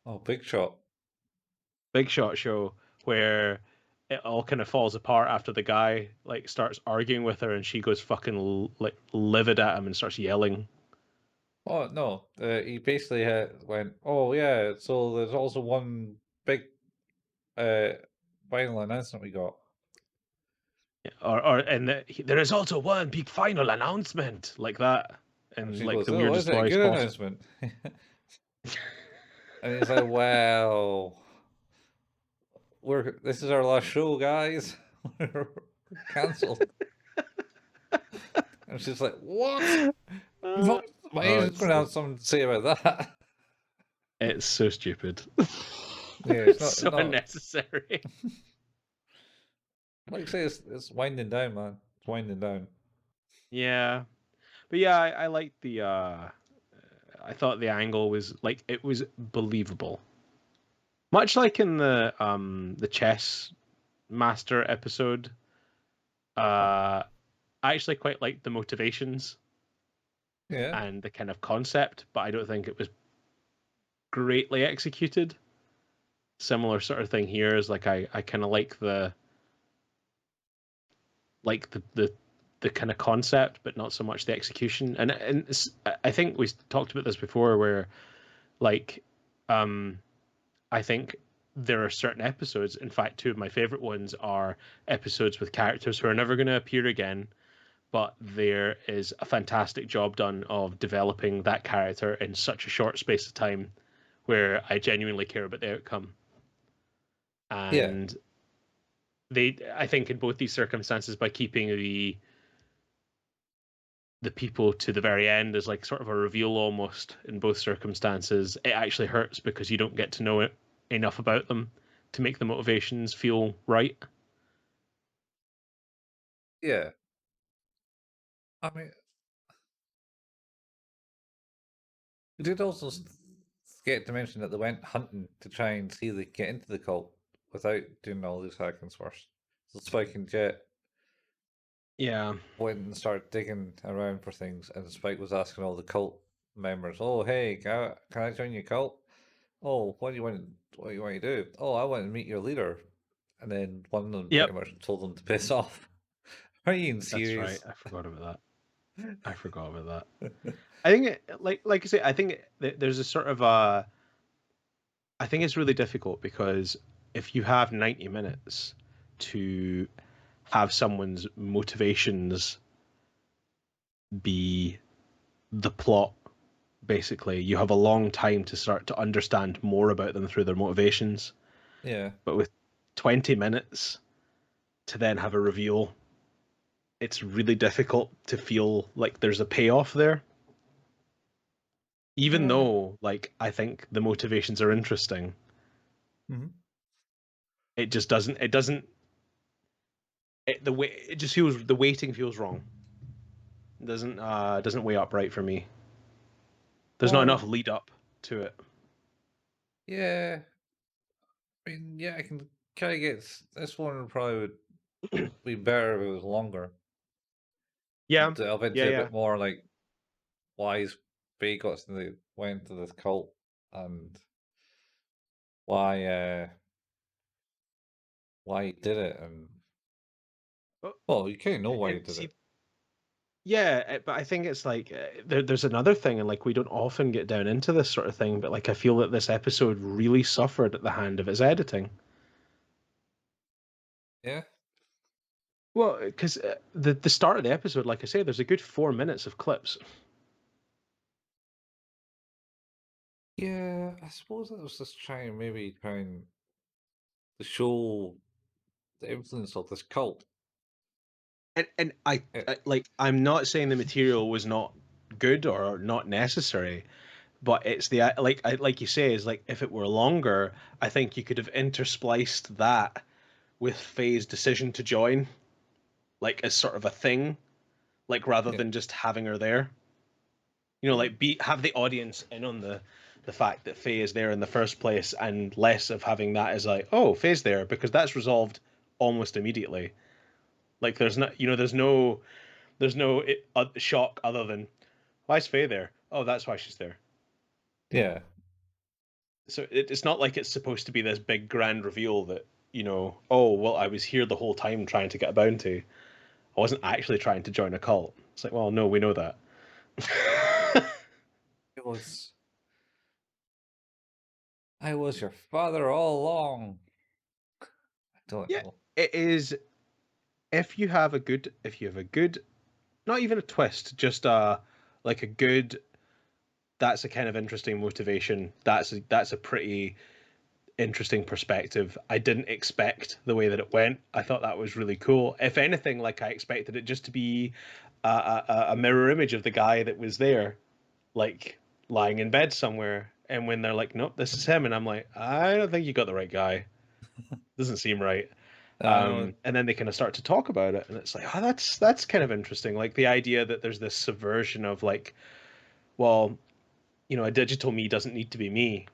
[SPEAKER 1] Oh, Big Shot.
[SPEAKER 2] Big Shot show, where it all kind of falls apart after the guy like starts arguing with her, and she goes fucking like livid at him and starts yelling.
[SPEAKER 1] Oh no, he basically went. Oh yeah, so there's also one big uh final announcement we got.
[SPEAKER 2] Or and there is also one big final announcement like that
[SPEAKER 1] And
[SPEAKER 2] in
[SPEAKER 1] she
[SPEAKER 2] like
[SPEAKER 1] goes,
[SPEAKER 2] the
[SPEAKER 1] "Oh,
[SPEAKER 2] weirdest
[SPEAKER 1] is it a
[SPEAKER 2] voice
[SPEAKER 1] good
[SPEAKER 2] possible.
[SPEAKER 1] announcement?" And he's like, "Well, this is our last show, guys. We're cancelled." And she's like, "What?
[SPEAKER 2] Uh,
[SPEAKER 1] What? My
[SPEAKER 2] oh,
[SPEAKER 1] agent's going to have something to say about that."
[SPEAKER 2] it's so stupid.
[SPEAKER 1] Yeah, it's
[SPEAKER 2] It's
[SPEAKER 1] not
[SPEAKER 2] so
[SPEAKER 1] not
[SPEAKER 2] unnecessary.
[SPEAKER 1] like I say, it's winding down, man. It's winding down.
[SPEAKER 2] Yeah, but yeah, I liked the. I thought the angle was like it was believable, much like in the chess master episode. I actually quite liked the motivations
[SPEAKER 1] Yeah,
[SPEAKER 2] and the kind of concept, but I don't think it was greatly executed. Similar sort of thing here is like I kind of like the kind of concept, but not so much the execution. And I think we talked about this before, where like um, I think there are certain episodes. In fact, two of my favorite ones are episodes with characters who are never going to appear again, but there is a fantastic job done of developing that character in such a short space of time, where I genuinely care about the outcome.
[SPEAKER 1] yeah,
[SPEAKER 2] And I think, in both these circumstances, by keeping the people to the very end as like sort of a reveal almost in both circumstances, it actually hurts because you don't get to know it enough about them to make the motivations feel right.
[SPEAKER 1] yeah. I mean, we did also get to mention that they went hunting to try and see if they could get into the cult without doing all these hackings first. So Spike and Jet
[SPEAKER 2] Yeah.
[SPEAKER 1] went and started digging around for things, and Spike was asking all the cult members, "Oh, hey, can I join your cult? Oh, what do you want? What do you want to do? Oh, I want to meet your leader." And then one of them pretty
[SPEAKER 2] Yep.
[SPEAKER 1] much told them to piss off. Are you even
[SPEAKER 2] That's right.
[SPEAKER 1] serious?
[SPEAKER 2] I forgot about that. I forgot about that. I think like I say, I think there's a sort of I think it's really difficult because if you have 90 minutes to have someone's motivations be the plot, basically, you have a long time to start to understand more about them through their motivations.
[SPEAKER 1] Yeah,
[SPEAKER 2] But with 20 minutes to then have a reveal, it's really difficult to feel like there's a payoff there. Even
[SPEAKER 1] yeah.
[SPEAKER 2] though, like, I think the motivations are interesting,
[SPEAKER 1] Mhm.
[SPEAKER 2] it just doesn't. It doesn't. The way it just feels, the weighting feels wrong. It doesn't weigh up right for me. There's not enough
[SPEAKER 1] Well,
[SPEAKER 2] lead up to it.
[SPEAKER 1] yeah. I mean, yeah, I can kind of get this one probably would be better if it was longer.
[SPEAKER 2] Yeah,
[SPEAKER 1] Delve
[SPEAKER 2] yeah,
[SPEAKER 1] into a
[SPEAKER 2] yeah.
[SPEAKER 1] bit more like why his got to went to this cult and why why he did it, and
[SPEAKER 2] Well,
[SPEAKER 1] well, you kind of know why he
[SPEAKER 2] and
[SPEAKER 1] did
[SPEAKER 2] see,
[SPEAKER 1] it.
[SPEAKER 2] yeah, but I think it's like there's another thing, and like we don't often get down into this sort of thing, but like I feel that this episode really suffered at the hand of its editing.
[SPEAKER 1] Yeah,
[SPEAKER 2] Well, because the start of the episode, like I say, there's a good 4 minutes of clips.
[SPEAKER 1] yeah. I suppose it was just trying to show the influence of this cult.
[SPEAKER 2] And
[SPEAKER 1] It,
[SPEAKER 2] like I'm not saying the material was not good or not necessary, but it's the like you say is like if it were longer, I think you could have interspliced that with Faye's decision to join, like as sort of a thing, like rather
[SPEAKER 1] yeah,
[SPEAKER 2] than just having her there. You know, like be have the audience in on the fact that Faye is there in the first place, and less of having that as like, oh, Faye's there, because that's resolved almost immediately. Like there's not, there's no shock other than why is Faye there? Oh, that's why she's there.
[SPEAKER 1] yeah.
[SPEAKER 2] So it's not like it's supposed to be this big grand reveal that oh well, I was here the whole time trying to get a bounty. I wasn't actually trying to join a cult. It's like, well, no, we know that.
[SPEAKER 1] It was. I was your father all along. I don't
[SPEAKER 2] Yeah,
[SPEAKER 1] know.
[SPEAKER 2] it is. If you have a good, not even a twist, just like a good. That's a kind of interesting motivation. That's a pretty interesting perspective. I didn't expect the way that it went. I thought that was really cool. If anything, like I expected it just to be a mirror image of the guy that was there, like lying in bed somewhere. And when they're like, "Nope, this is him," and I'm like, "I don't think you got the right guy. Doesn't seem right."
[SPEAKER 1] I know.
[SPEAKER 2] And then they kind of start to talk about it, and it's like, oh, that's kind of interesting. Like the idea that there's this subversion of like, well, a digital me doesn't need to be me.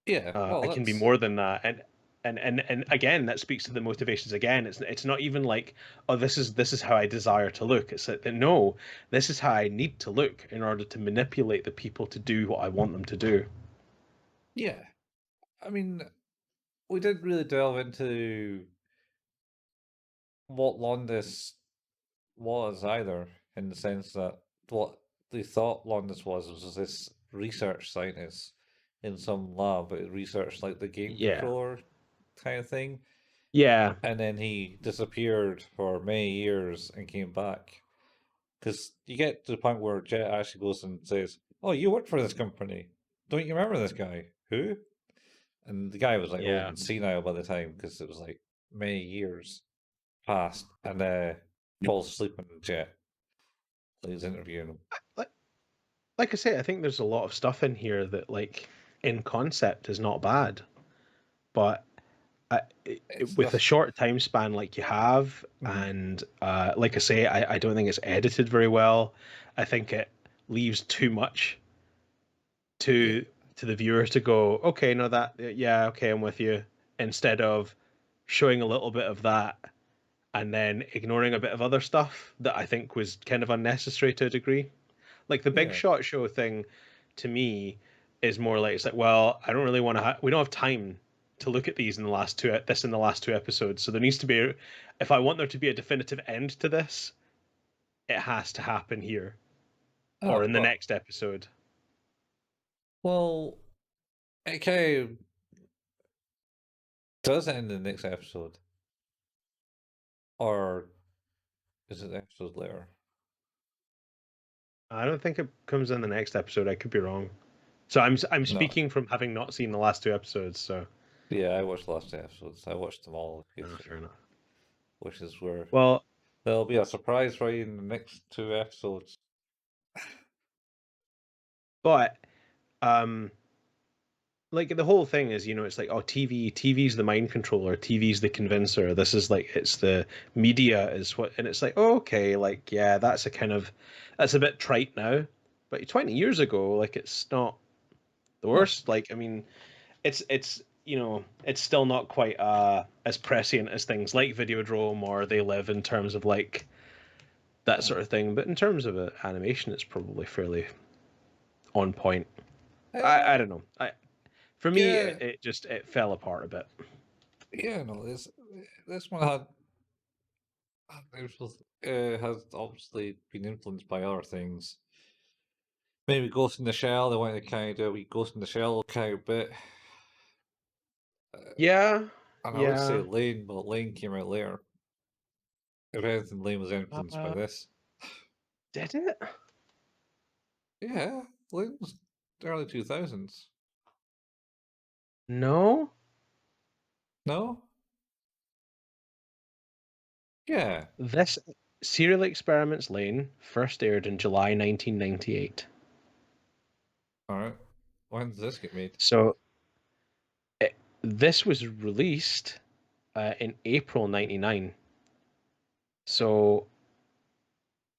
[SPEAKER 1] Yeah. Well,
[SPEAKER 2] I can be
[SPEAKER 1] that's
[SPEAKER 2] more than that, and again, that speaks to the motivations. Again, it's not even like, oh, this is how I desire to look. It's that no, this is how I need to look in order to manipulate the people to do what I want them to do.
[SPEAKER 1] yeah. I mean, we didn't really delve into what Londis was either, in the sense that what they thought Londis was this research scientist in some lab, but researched like the game
[SPEAKER 2] Yeah,
[SPEAKER 1] controller kind of thing.
[SPEAKER 2] yeah,
[SPEAKER 1] And then he disappeared for many years and came back. Because you get to the point where Jet actually goes and says, "Oh, you work for this company. Don't you remember this guy? Who?" And the guy was like old
[SPEAKER 2] yeah.
[SPEAKER 1] and senile by the time because it was like many years past. And falls asleep on the jet. So he's interviewing him.
[SPEAKER 2] Like, like I say, I think there's a lot of stuff in here that, like, in concept, is not bad, but
[SPEAKER 1] It's
[SPEAKER 2] with a
[SPEAKER 1] just.
[SPEAKER 2] short time span like you have,
[SPEAKER 1] Mhm.
[SPEAKER 2] and like I say, I don't think it's edited very well. I think it leaves too much
[SPEAKER 1] Yeah.
[SPEAKER 2] to the viewer to go, okay, no, that, yeah, okay, I'm with you, instead of showing a little bit of that and then ignoring a bit of other stuff that I think was kind of unnecessary to a degree. Like the Big
[SPEAKER 1] Yeah.
[SPEAKER 2] Shot Show thing, to me, is more like, it's like, well, I don't really want to. We don't have time to look at these in the last two. This in the last two episodes, so there needs to be. If I want there to be a definitive end to this, it has to happen here or
[SPEAKER 1] Oh,
[SPEAKER 2] in the
[SPEAKER 1] but
[SPEAKER 2] next episode.
[SPEAKER 1] well, it kind of does end in the next episode, or is it the episode later?
[SPEAKER 2] I don't think it comes in the next episode. I could be wrong. So I'm
[SPEAKER 1] No.
[SPEAKER 2] speaking from having not seen the last two episodes. So
[SPEAKER 1] Yeah, I watched the last two episodes. I watched them all through,
[SPEAKER 2] fair enough.
[SPEAKER 1] which is where
[SPEAKER 2] Well,
[SPEAKER 1] there'll be a surprise right in the next two episodes.
[SPEAKER 2] but um, like the whole thing is, it's like, oh, TV's the mind controller, TV's the convincer. This is like, it's the media is what, and it's like, oh, okay, like, yeah, that's a bit trite now, but 20 years ago, like, it's not the
[SPEAKER 1] No.
[SPEAKER 2] worst. Like, I mean, it's it's still not quite as prescient as things like Videodrome or They Live, in terms of like that
[SPEAKER 1] Uh,
[SPEAKER 2] sort of thing, but in terms of animation, it's probably fairly on point. I
[SPEAKER 1] uh,
[SPEAKER 2] don't know. For me,
[SPEAKER 1] yeah,
[SPEAKER 2] it fell apart a bit.
[SPEAKER 1] Yeah, no, this one has obviously been influenced by other things. Maybe Ghost in the Shell. They wanted to kind of do a wee Ghost in the Shell kind of bit.
[SPEAKER 2] Yeah,
[SPEAKER 1] And I would say
[SPEAKER 2] yeah.
[SPEAKER 1] Lane, but Lane came out later. If anything, Lane was influenced by
[SPEAKER 2] Uh,
[SPEAKER 1] this.
[SPEAKER 2] did it?
[SPEAKER 1] Yeah, Lane was early 2000s.
[SPEAKER 2] No.
[SPEAKER 1] No? Yeah.
[SPEAKER 2] This Serial Experiments Lane first aired in July 1998.
[SPEAKER 1] Alright. When did this get made?
[SPEAKER 2] So this was released in April '99. So,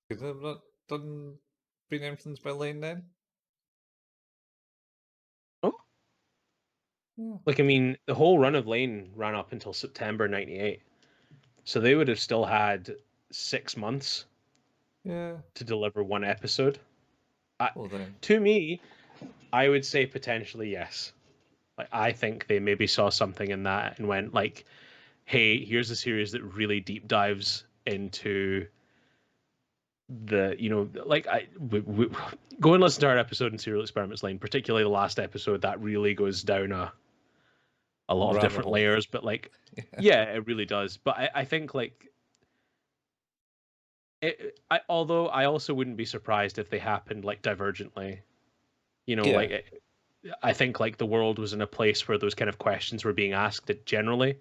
[SPEAKER 1] Could it have not done been influenced by Lane then?
[SPEAKER 2] oh,
[SPEAKER 1] Yeah.
[SPEAKER 2] like I mean, the whole run of Lane ran up until September '98. So they would have still had 6 months
[SPEAKER 1] Yeah.
[SPEAKER 2] to deliver one episode. I,
[SPEAKER 1] Well then.
[SPEAKER 2] to me, I would say potentially yes. Like I think they maybe saw something in that and went like, "Hey, here's a series that really deep dives into the like go and listen to our episode in Serial Experiments Lane, particularly the last episode that really goes down a lot of
[SPEAKER 1] Rabbit
[SPEAKER 2] different
[SPEAKER 1] hole.
[SPEAKER 2] layers, but like
[SPEAKER 1] Yeah.
[SPEAKER 2] yeah, it really does. But I think like although I also wouldn't be surprised if they happened like divergently.
[SPEAKER 1] Yeah.
[SPEAKER 2] Like I think like the world was in a place where those kind of questions were being asked generally.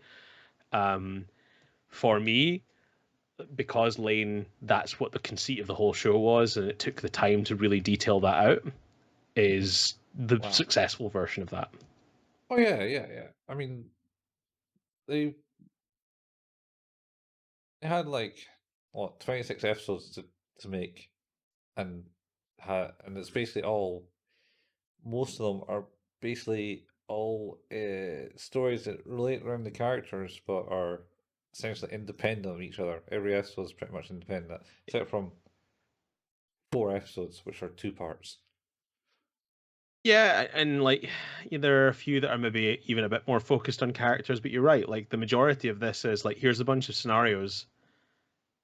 [SPEAKER 2] Um, for me, because Lane, that's what the conceit of the whole show was, and it took the time to really detail that out,
[SPEAKER 1] Mhm.
[SPEAKER 2] is the
[SPEAKER 1] Wow.
[SPEAKER 2] successful version of that.
[SPEAKER 1] Oh yeah, yeah, yeah. I mean, they had like what 26 episodes to make, and and it's basically all. Most of them are basically all stories that relate around the characters, but are essentially independent of each other. Every episode is pretty much independent, except from 4 episodes, which are 2 parts.
[SPEAKER 2] Yeah, and like there are a few that are maybe even a bit more focused on characters, but you're right. Like the majority of this is like here's a bunch of scenarios,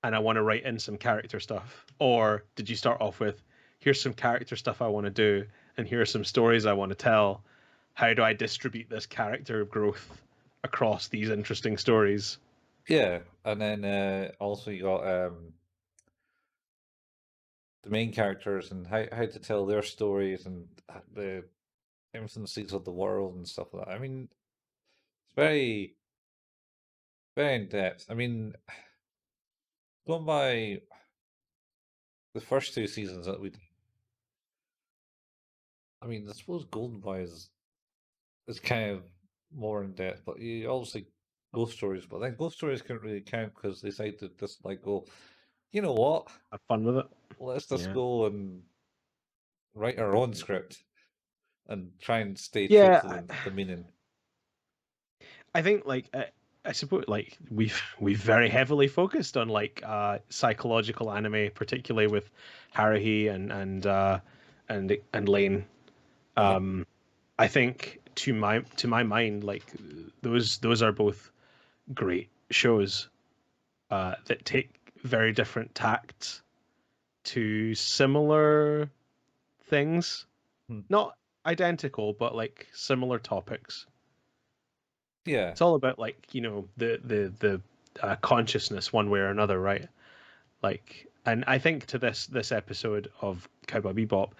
[SPEAKER 2] and I want to write in some character stuff. Or did you start off with here's some character stuff I want to do, and here are some stories I want to tell. How do I distribute this character growth across these interesting stories?
[SPEAKER 1] Yeah, and then also you got the main characters and how to tell their stories and the influences of the world and stuff like that. I mean, it's very in depth. I mean, going by the first 2 seasons that we did, I mean, I suppose Golden Boy is kind of more in depth, but you obviously ghost stories, but then ghost stories can't really count because they decided to just like go, you know what?
[SPEAKER 2] Have fun with it.
[SPEAKER 1] Let's just
[SPEAKER 2] Yeah.
[SPEAKER 1] go and write our own script and try and stay true
[SPEAKER 2] Yeah,
[SPEAKER 1] to the meaning.
[SPEAKER 2] I think like I suppose like we've very heavily focused on like psychological anime, particularly with Haruhi and Lane.
[SPEAKER 1] Uh-huh.
[SPEAKER 2] I think to my mind, like those are both great shows that take very different tacts to similar things,
[SPEAKER 1] Hmm.
[SPEAKER 2] not identical, but like similar topics.
[SPEAKER 1] Yeah.
[SPEAKER 2] It's all about like the consciousness one way or another, right? Like, and I think to this episode of Cowboy Bebop,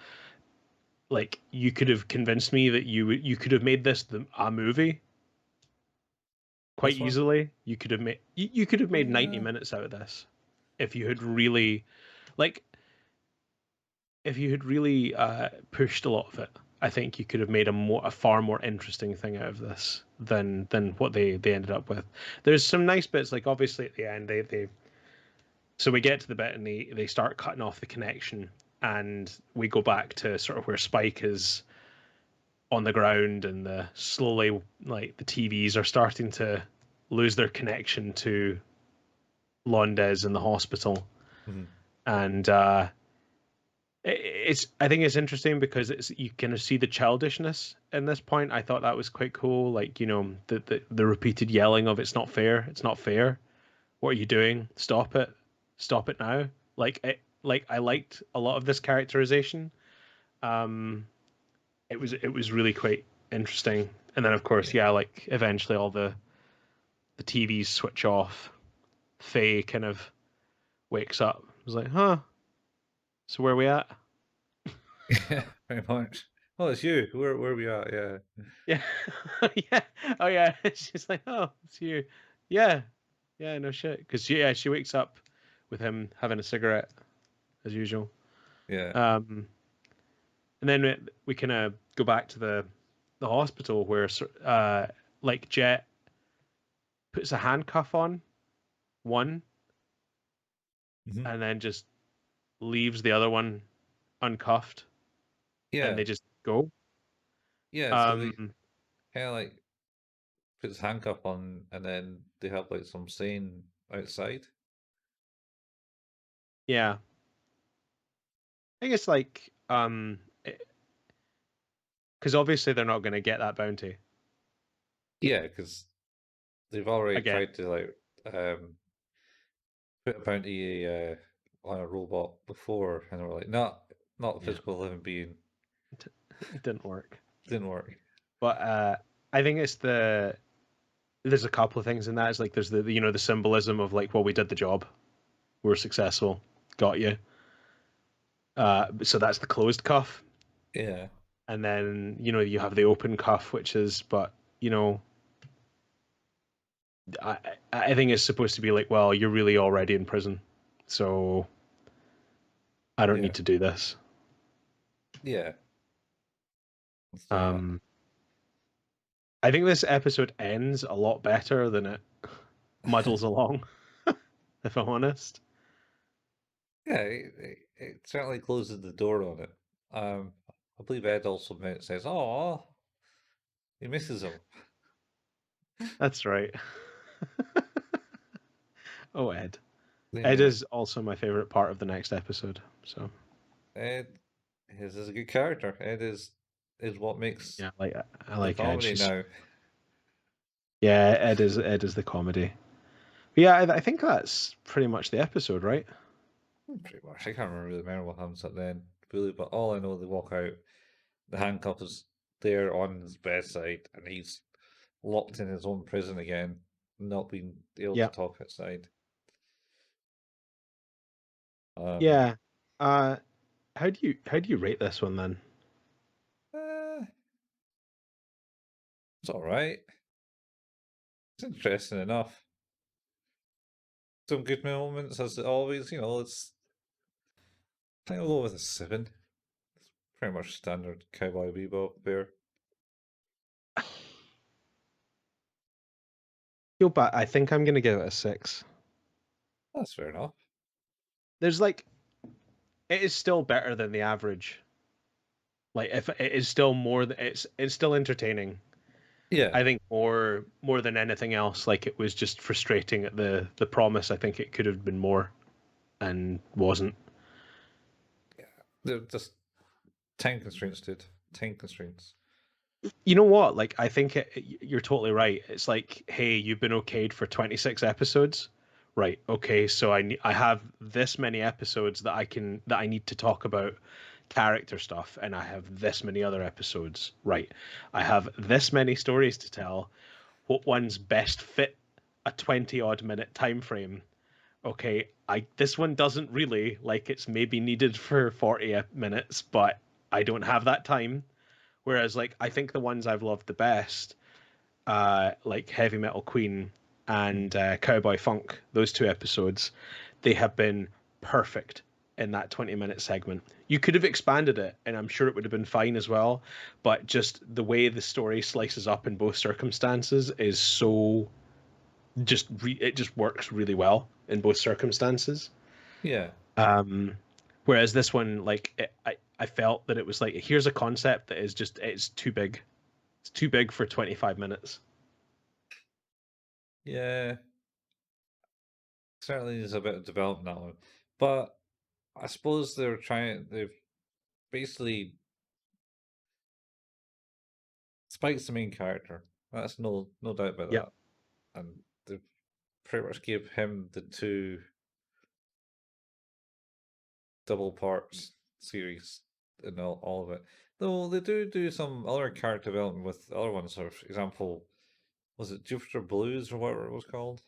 [SPEAKER 2] like you could have convinced me that you could have made this a movie quite
[SPEAKER 1] This one?
[SPEAKER 2] easily. You could have made 90
[SPEAKER 1] Yeah.
[SPEAKER 2] minutes out of this if you had really like if you had really pushed a lot of it. I think you could have made a far more interesting thing out of this than what they ended up with. There's some nice bits, like obviously at the end they so we get to the bit and they start cutting off the connection, and we go back to sort of where Spike is on the ground, and the slowly like the TVs are starting to lose their connection to Londes in the hospital,
[SPEAKER 1] Mhm.
[SPEAKER 2] and it's I think it's interesting because it's you kind of see the childishness in this point. I thought that was quite cool. Like, the repeated yelling of "It's not fair! It's not fair! What are you doing? Stop it! Stop it now!" Like I liked a lot of this characterization. Um, it was really quite interesting. And then of course,
[SPEAKER 1] Yeah.
[SPEAKER 2] yeah, like eventually all the TVs switch off. Faye kind of wakes up. I was like, huh? So where are we at?
[SPEAKER 1] Yeah, pretty much. Oh, it's you. Where are we at? Yeah.
[SPEAKER 2] Yeah. Yeah. Oh yeah. She's like, oh, it's you. Yeah. Yeah, no shit. Because she wakes up with him having a cigarette as usual.
[SPEAKER 1] Yeah.
[SPEAKER 2] Um, and then we kind of go back to the hospital where like Jet puts a handcuff on one
[SPEAKER 1] Hmm.
[SPEAKER 2] and then just leaves the other one uncuffed and
[SPEAKER 1] Yeah.
[SPEAKER 2] they just go.
[SPEAKER 1] Yeah. So they
[SPEAKER 2] Um,
[SPEAKER 1] kind of like puts handcuff on, and then they have like some scene outside.
[SPEAKER 2] yeah. I guess like because obviously they're not going to get that bounty
[SPEAKER 1] Yeah, because they've already
[SPEAKER 2] again.
[SPEAKER 1] tried to like um put a bounty on a robot before, and they were like, not a
[SPEAKER 2] Yeah,
[SPEAKER 1] physical living being.
[SPEAKER 2] it didn't work.
[SPEAKER 1] Didn't work.
[SPEAKER 2] But I think it's there's a couple of things in that. It's like there's the symbolism of like, well, we did the job, we were successful, got you. So that's the closed cuff,
[SPEAKER 1] Yeah.
[SPEAKER 2] and then you have the open cuff, which is, but you know, I I think it's supposed to be like, well, you're really already in prison, so I don't
[SPEAKER 1] Yeah.
[SPEAKER 2] need to do this.
[SPEAKER 1] Yeah. It's that.
[SPEAKER 2] Um, I think this episode ends a lot better than it muddles along, if I'm honest.
[SPEAKER 1] Yeah, it certainly closes the door on it. I believe Ed also says, "Oh, he misses him."
[SPEAKER 2] That's right. Oh, Ed. Ed
[SPEAKER 1] Yeah,
[SPEAKER 2] is also my favorite part of the next episode. So
[SPEAKER 1] Ed is a good character. Ed is what makes
[SPEAKER 2] yeah, I
[SPEAKER 1] the
[SPEAKER 2] like Ed.
[SPEAKER 1] comedy
[SPEAKER 2] She's
[SPEAKER 1] now.
[SPEAKER 2] yeah, Ed is the comedy. But yeah, I think that's pretty much the episode, right?
[SPEAKER 1] Pretty much. I can't remember what happens at the end, really, but all I know, they walk out. The handcuff is there on his bedside, and he's locked in his own prison again, not being able to
[SPEAKER 2] Yeah,
[SPEAKER 1] talk outside. Um,
[SPEAKER 2] yeah. Uh, how do you rate this one then?
[SPEAKER 1] eh, it's all right. It's interesting enough. Some good moments, as always. It's I think I'll go with a 7. Pretty much standard Cowboy Bebop there.
[SPEAKER 2] Feel bad. I think I'm gonna give it a 6.
[SPEAKER 1] That's fair enough.
[SPEAKER 2] There's like it is still better than the average. Like if it is still more than it's still entertaining.
[SPEAKER 1] Yeah,
[SPEAKER 2] I think more than anything else, like it was just frustrating at the promise. I think it could have been more and wasn't.
[SPEAKER 1] yeah. They're just time constraints, dude. Time constraints.
[SPEAKER 2] You know what? Like I think you're totally right. It's like, hey, you've been okayed for 26 episodes. Right. Okay, so I have this many episodes that I need to talk about character stuff and I have this many other episodes. Right. I have this many stories to tell. What ones best fit a 20 odd minute time frame? Okay, I this one doesn't really, like, it's maybe needed for 40 minutes, but I don't have that time. Whereas like I think the ones I've loved the best, like Heavy Metal Queen
[SPEAKER 1] Mm.
[SPEAKER 2] and Cowboy Funk, those two episodes, they have been perfect in that 20-minute segment. You could have expanded it, and I'm sure it would have been fine as well. But just the way the story slices up in both circumstances is so it just works really well in both circumstances.
[SPEAKER 1] Yeah,
[SPEAKER 2] Um, Whereas this one, like I felt that it was like here's a concept that is just it's too big. It's too big for 25 minutes.
[SPEAKER 1] yeah. Certainly needs a bit of development that one. But I suppose they've basically Spike's the main character. That's no doubt about
[SPEAKER 2] Yep.
[SPEAKER 1] that. And they pretty much gave him the 2 double parts series and all of it. Though they do some other character development with other ones. For example, was it Jupiter Blues or whatever it was called?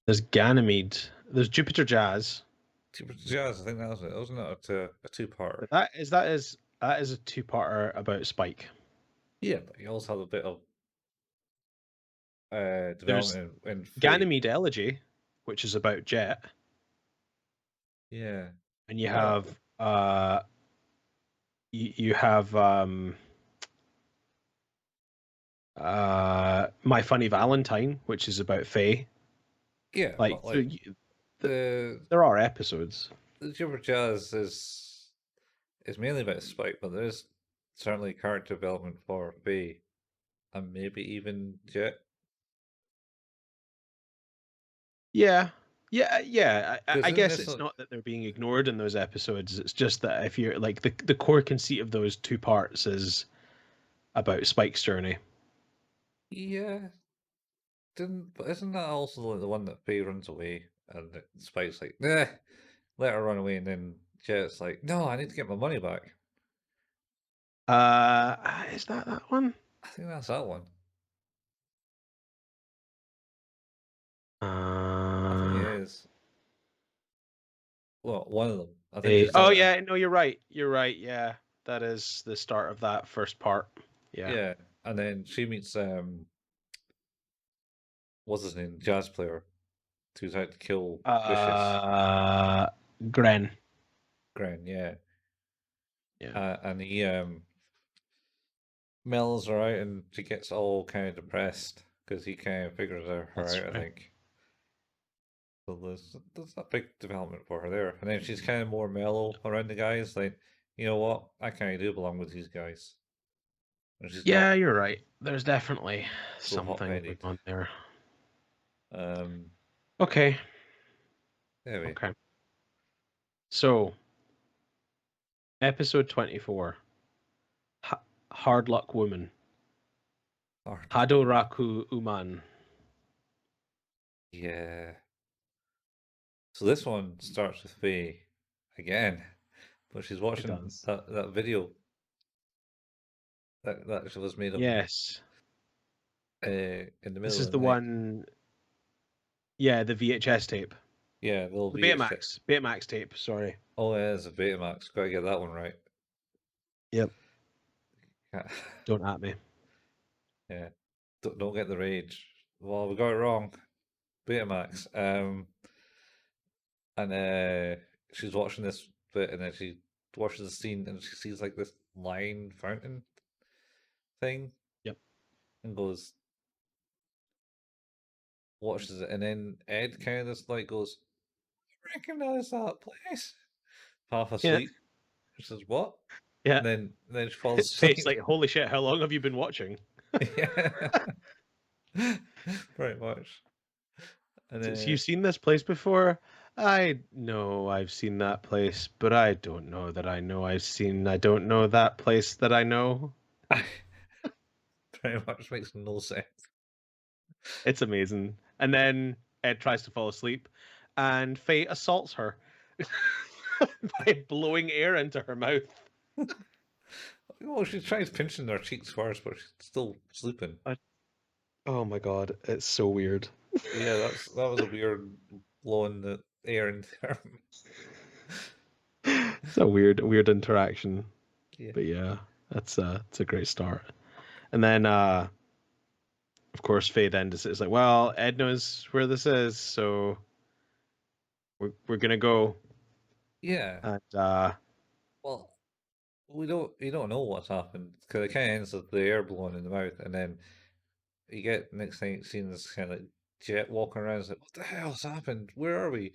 [SPEAKER 2] There's Ganymede. There's Jupiter Jazz.
[SPEAKER 1] Jupiter Jazz, I think that was it. Wasn't it a 2-parter?
[SPEAKER 2] But that is a two-parter about Spike.
[SPEAKER 1] Yeah, but you also have a bit of
[SPEAKER 2] There's
[SPEAKER 1] development in Faye.
[SPEAKER 2] Ganymede Elegy, which is about Jet,
[SPEAKER 1] Yeah.
[SPEAKER 2] and you have you have My Funny Valentine, which is about Faye.
[SPEAKER 1] Yeah,
[SPEAKER 2] Like,
[SPEAKER 1] but like
[SPEAKER 2] there are episodes.
[SPEAKER 1] the Jupiter Jazz is mainly about Spike, but there is certainly character development for Faye and maybe even Jet.
[SPEAKER 2] Yeah. I
[SPEAKER 1] In
[SPEAKER 2] guess
[SPEAKER 1] this
[SPEAKER 2] it's
[SPEAKER 1] one,
[SPEAKER 2] not that they're being ignored in those episodes. It's just that if you're like the core conceit of those two parts is about Spike's journey.
[SPEAKER 1] yeah, but isn't that also like the one that Faye runs away and Spike's like, nah, let her run away, and then Jet's like, no, I need to get my money back.
[SPEAKER 2] Is that one?
[SPEAKER 1] I think that's that one. I think it is. Well, one of them. I think she's
[SPEAKER 2] Oh yeah, no, you're right. You're right. Yeah, that is the start of that first part. Yeah.
[SPEAKER 1] Yeah, and then she meets what's his name, jazz player, who's out to kill Vicious.
[SPEAKER 2] Gren.
[SPEAKER 1] Gren, yeah.
[SPEAKER 2] Yeah.
[SPEAKER 1] And he mellows her out, and she gets all kind of depressed because he kind of figures her
[SPEAKER 2] That's
[SPEAKER 1] out.
[SPEAKER 2] right.
[SPEAKER 1] I think. So there's a big development for her there, and then she's kind of more mellow around the guys. Like, you know what, I kind of do belong with these guys. And she's
[SPEAKER 2] Yeah,
[SPEAKER 1] not
[SPEAKER 2] you're right. There's definitely
[SPEAKER 1] so
[SPEAKER 2] something going
[SPEAKER 1] hot-headed.
[SPEAKER 2] on there.
[SPEAKER 1] Um,
[SPEAKER 2] Okay.
[SPEAKER 1] anyway,
[SPEAKER 2] Okay. So, episode 24. Hard Luck Woman.
[SPEAKER 1] Art.
[SPEAKER 2] Hadoraku Uman.
[SPEAKER 1] Yeah. So this one starts with Faye again, but she's watching
[SPEAKER 2] does.
[SPEAKER 1] that video that was made of
[SPEAKER 2] Yes.
[SPEAKER 1] in the
[SPEAKER 2] This
[SPEAKER 1] middle
[SPEAKER 2] is
[SPEAKER 1] of
[SPEAKER 2] the
[SPEAKER 1] the night.
[SPEAKER 2] one. Yeah, the VHS tape.
[SPEAKER 1] Yeah, the little
[SPEAKER 2] The
[SPEAKER 1] VHS.
[SPEAKER 2] Betamax tape, sorry.
[SPEAKER 1] Oh, yeah, it's a Betamax. Gotta get that one right.
[SPEAKER 2] Yep.
[SPEAKER 1] Yeah.
[SPEAKER 2] Don't at me.
[SPEAKER 1] Yeah. Don't get the rage. Well, we got it wrong. Betamax. And she's watching this bit, and then she watches the scene, and she sees like this line fountain thing,
[SPEAKER 2] Yep.
[SPEAKER 1] and goes, watches it, and then Ed kind of just like goes, "I recognize that place." Half
[SPEAKER 2] Yeah.
[SPEAKER 1] asleep. She says, "What?"
[SPEAKER 2] Yeah.
[SPEAKER 1] And then she falls
[SPEAKER 2] It's
[SPEAKER 1] asleep.
[SPEAKER 2] like, holy shit, how long have you been watching?
[SPEAKER 1] Yeah, pretty much. And
[SPEAKER 2] So you've seen this place before? I know I've seen that place, but I don't know that I know I don't know that place that I know.
[SPEAKER 1] pretty much makes no sense.
[SPEAKER 2] It's amazing. And then Ed tries to fall asleep, and Faye assaults her by blowing air into her mouth.
[SPEAKER 1] Well, she tries pinching their cheeks first, but she's still sleeping.
[SPEAKER 2] Oh my god, it's so weird.
[SPEAKER 1] Yeah, that was a weird blowing the air into her.
[SPEAKER 2] It's a weird interaction.
[SPEAKER 1] Yeah.
[SPEAKER 2] But yeah, it's a great start. And then of course Faye then is like, well, Ed knows where this is, so we're gonna go.
[SPEAKER 1] Yeah.
[SPEAKER 2] And
[SPEAKER 1] Well, we don't know what's happened because it kind of ends with the air blowing in the mouth, and then you get next thing seeing this kind of jet walking around. It's like, what the hell's happened? Where are we?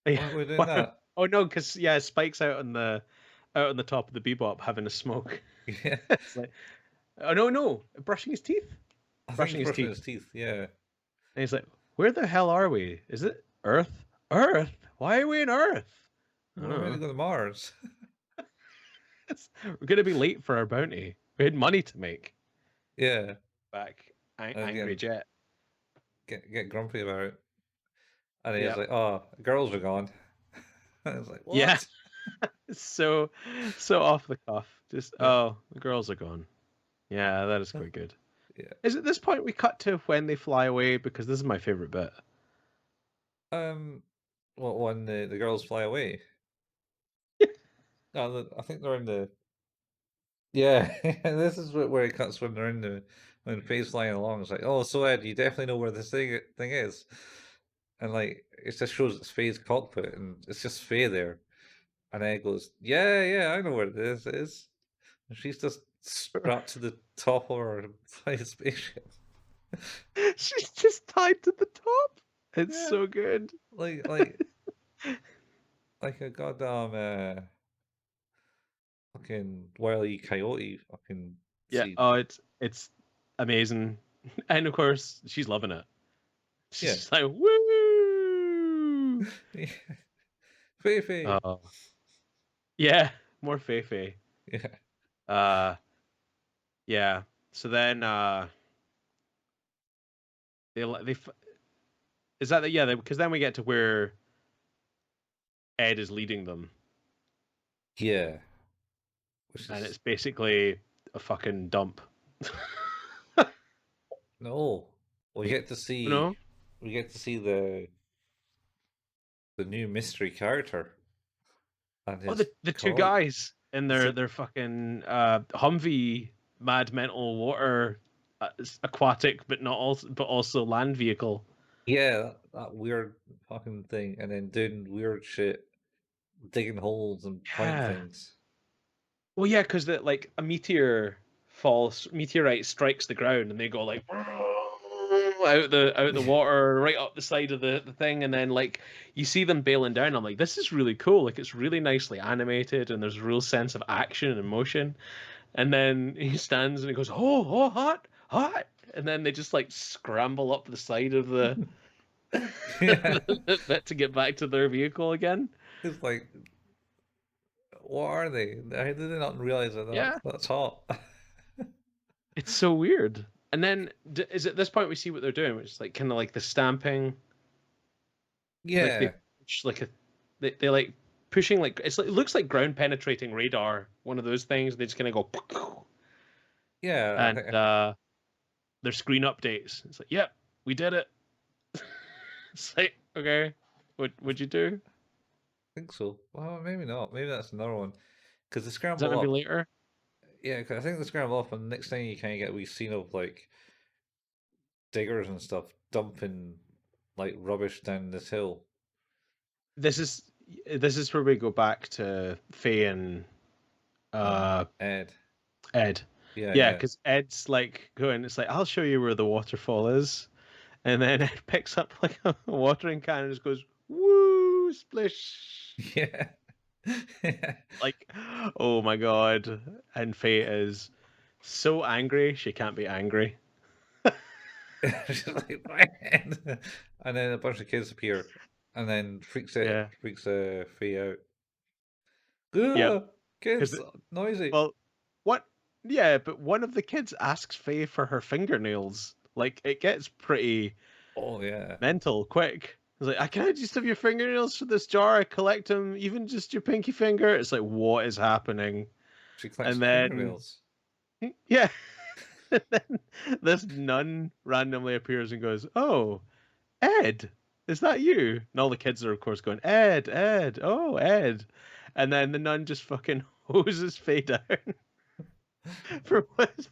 [SPEAKER 1] Why are we doing that?
[SPEAKER 2] oh no, because yeah, Spike's out on the top of the Bebop having a smoke.
[SPEAKER 1] Yeah,
[SPEAKER 2] It's like, oh no, brushing his teeth.
[SPEAKER 1] I think
[SPEAKER 2] Brushing
[SPEAKER 1] he's
[SPEAKER 2] his
[SPEAKER 1] brushing
[SPEAKER 2] teeth.
[SPEAKER 1] his teeth. Yeah,
[SPEAKER 2] And he's like, where the hell are we? Is it Earth? Earth? Why are we in Earth? I
[SPEAKER 1] We're
[SPEAKER 2] don't
[SPEAKER 1] about to
[SPEAKER 2] know.
[SPEAKER 1] go to Mars.
[SPEAKER 2] We're gonna be late for our bounty. We had money to make.
[SPEAKER 1] Yeah,
[SPEAKER 2] Back,
[SPEAKER 1] and
[SPEAKER 2] angry jet.
[SPEAKER 1] get grumpy about it. And he's
[SPEAKER 2] Yep.
[SPEAKER 1] like, "Oh, girls are gone." And I was like,
[SPEAKER 2] Yeah.
[SPEAKER 1] "What?"
[SPEAKER 2] So off the cuff. Just
[SPEAKER 1] Yeah,
[SPEAKER 2] the girls are gone. Yeah, that is quite good.
[SPEAKER 1] yeah.
[SPEAKER 2] Is at this point we cut to when they fly away because this is my favorite bit.
[SPEAKER 1] Um, well, when the girls fly away. No, I think they're in the. Yeah, this is where it cuts when they're in the when Faye's flying along. It's like, "Oh, so Ed, you definitely know where this thing is," and like it just shows it's Faye's cockpit, and it's just Faye there, and Ed goes, "Yeah, yeah, I know where this is." And she's just strapped to the top of her flying spaceship.
[SPEAKER 2] She's just tied to the top. It's
[SPEAKER 1] Yeah,
[SPEAKER 2] so good.
[SPEAKER 1] like like like a goddamn fucking Wile E. Coyote fucking
[SPEAKER 2] Yeah.
[SPEAKER 1] scene.
[SPEAKER 2] Oh, it's amazing, and of course she's loving it. She's
[SPEAKER 1] Yeah,
[SPEAKER 2] just like woo.
[SPEAKER 1] Faye.
[SPEAKER 2] Oh yeah, more Feifei.
[SPEAKER 1] Yeah,
[SPEAKER 2] Uh, yeah. So then they is that the yeah because then we get to where Ed is leading them,
[SPEAKER 1] yeah, which
[SPEAKER 2] and
[SPEAKER 1] is
[SPEAKER 2] it's basically a fucking dump.
[SPEAKER 1] no. We get to see
[SPEAKER 2] No.
[SPEAKER 1] we get to see the new mystery character and
[SPEAKER 2] Oh,
[SPEAKER 1] his
[SPEAKER 2] the two
[SPEAKER 1] colleague.
[SPEAKER 2] guys in
[SPEAKER 1] It's
[SPEAKER 2] their fucking Humvee mad mental water aquatic, but not also but also land vehicle.
[SPEAKER 1] yeah, that weird fucking thing, and then doing weird shit, digging holes and pointing
[SPEAKER 2] Yeah.
[SPEAKER 1] things.
[SPEAKER 2] Well, yeah, because that like a meteorite strikes the ground, and they go like out the water, right up the side of the thing, and then like you see them bailing down. I'm like, this is really cool. Like it's really nicely animated, and there's a real sense of action and motion. And then he stands and he goes, oh, hot, hot. And then they just like scramble up the side of the
[SPEAKER 1] Yeah,
[SPEAKER 2] bit to get back to their vehicle again.
[SPEAKER 1] it's like, what are they? I did not realize that
[SPEAKER 2] Yeah,
[SPEAKER 1] that's hot.
[SPEAKER 2] it's so weird. And then is at this point we see what they're doing, which is like kind of like the stamping, like they
[SPEAKER 1] Yeah,
[SPEAKER 2] push like a they like pushing like it's like it looks like ground penetrating radar, one of those things. They just kind of go
[SPEAKER 1] yeah,
[SPEAKER 2] and their screen updates. It's like, yep, we did it. It's like, okay, what would you do?
[SPEAKER 1] think so. Well, maybe not. Maybe that's another one. Because they
[SPEAKER 2] Is that
[SPEAKER 1] scramble
[SPEAKER 2] gonna be
[SPEAKER 1] up.
[SPEAKER 2] later?
[SPEAKER 1] Yeah, 'cause I think they scramble up, and the next thing you kind of get a wee scene of like diggers and stuff dumping like rubbish down this hill.
[SPEAKER 2] This is this is where we go back to Faye and uh
[SPEAKER 1] Ed.
[SPEAKER 2] Ed.
[SPEAKER 1] Yeah,
[SPEAKER 2] Yeah,
[SPEAKER 1] yeah.
[SPEAKER 2] because Ed's like going, it's like, I'll show you where the waterfall is. And then Ed picks up like a watering can and just goes, woo, splish.
[SPEAKER 1] Yeah. Yeah.
[SPEAKER 2] Like, oh my god. And Faye is so angry, she can't be angry.
[SPEAKER 1] She's like, "Man." And then a bunch of kids appear and then
[SPEAKER 2] Yeah.
[SPEAKER 1] freaks Faye out.
[SPEAKER 2] Yep.
[SPEAKER 1] Ugh, kids,
[SPEAKER 2] Because,
[SPEAKER 1] noisy.
[SPEAKER 2] well, what? Yeah, but one of the kids asks Faye for her fingernails. Like, it gets pretty
[SPEAKER 1] Oh yeah.
[SPEAKER 2] mental quick. It's like, I can I just have your fingernails for this jar? I collect them, even just your pinky finger. It's like, what is happening?
[SPEAKER 1] She collects
[SPEAKER 2] And
[SPEAKER 1] her
[SPEAKER 2] then,
[SPEAKER 1] fingernails.
[SPEAKER 2] yeah, and then this nun randomly appears and goes, "Oh, Ed, is that you?" And all the kids are, of course, going, "Ed, Ed, oh, Ed." And then the nun just fucking hoses Faye down for what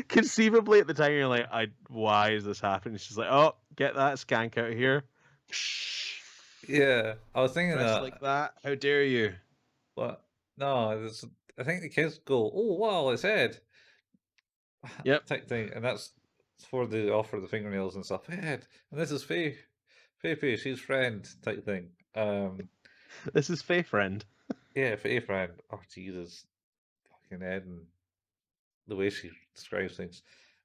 [SPEAKER 2] conceivably at the time you're like, why is this happening? She's like, "Oh, get that skank out of here."
[SPEAKER 1] Yeah, I was thinking
[SPEAKER 2] Dressed like
[SPEAKER 1] that,
[SPEAKER 2] that? How dare you?
[SPEAKER 1] but no, I think the kids go, "Oh wow, it's Ed,"
[SPEAKER 2] Yep.
[SPEAKER 1] type thing, and that's for the offer the fingernails and stuff. Ed, and this is Faye, she's friend type thing.
[SPEAKER 2] This is Faye friend.
[SPEAKER 1] Yeah, Faye friend. Oh Jesus, fucking Ed and the way she describes things.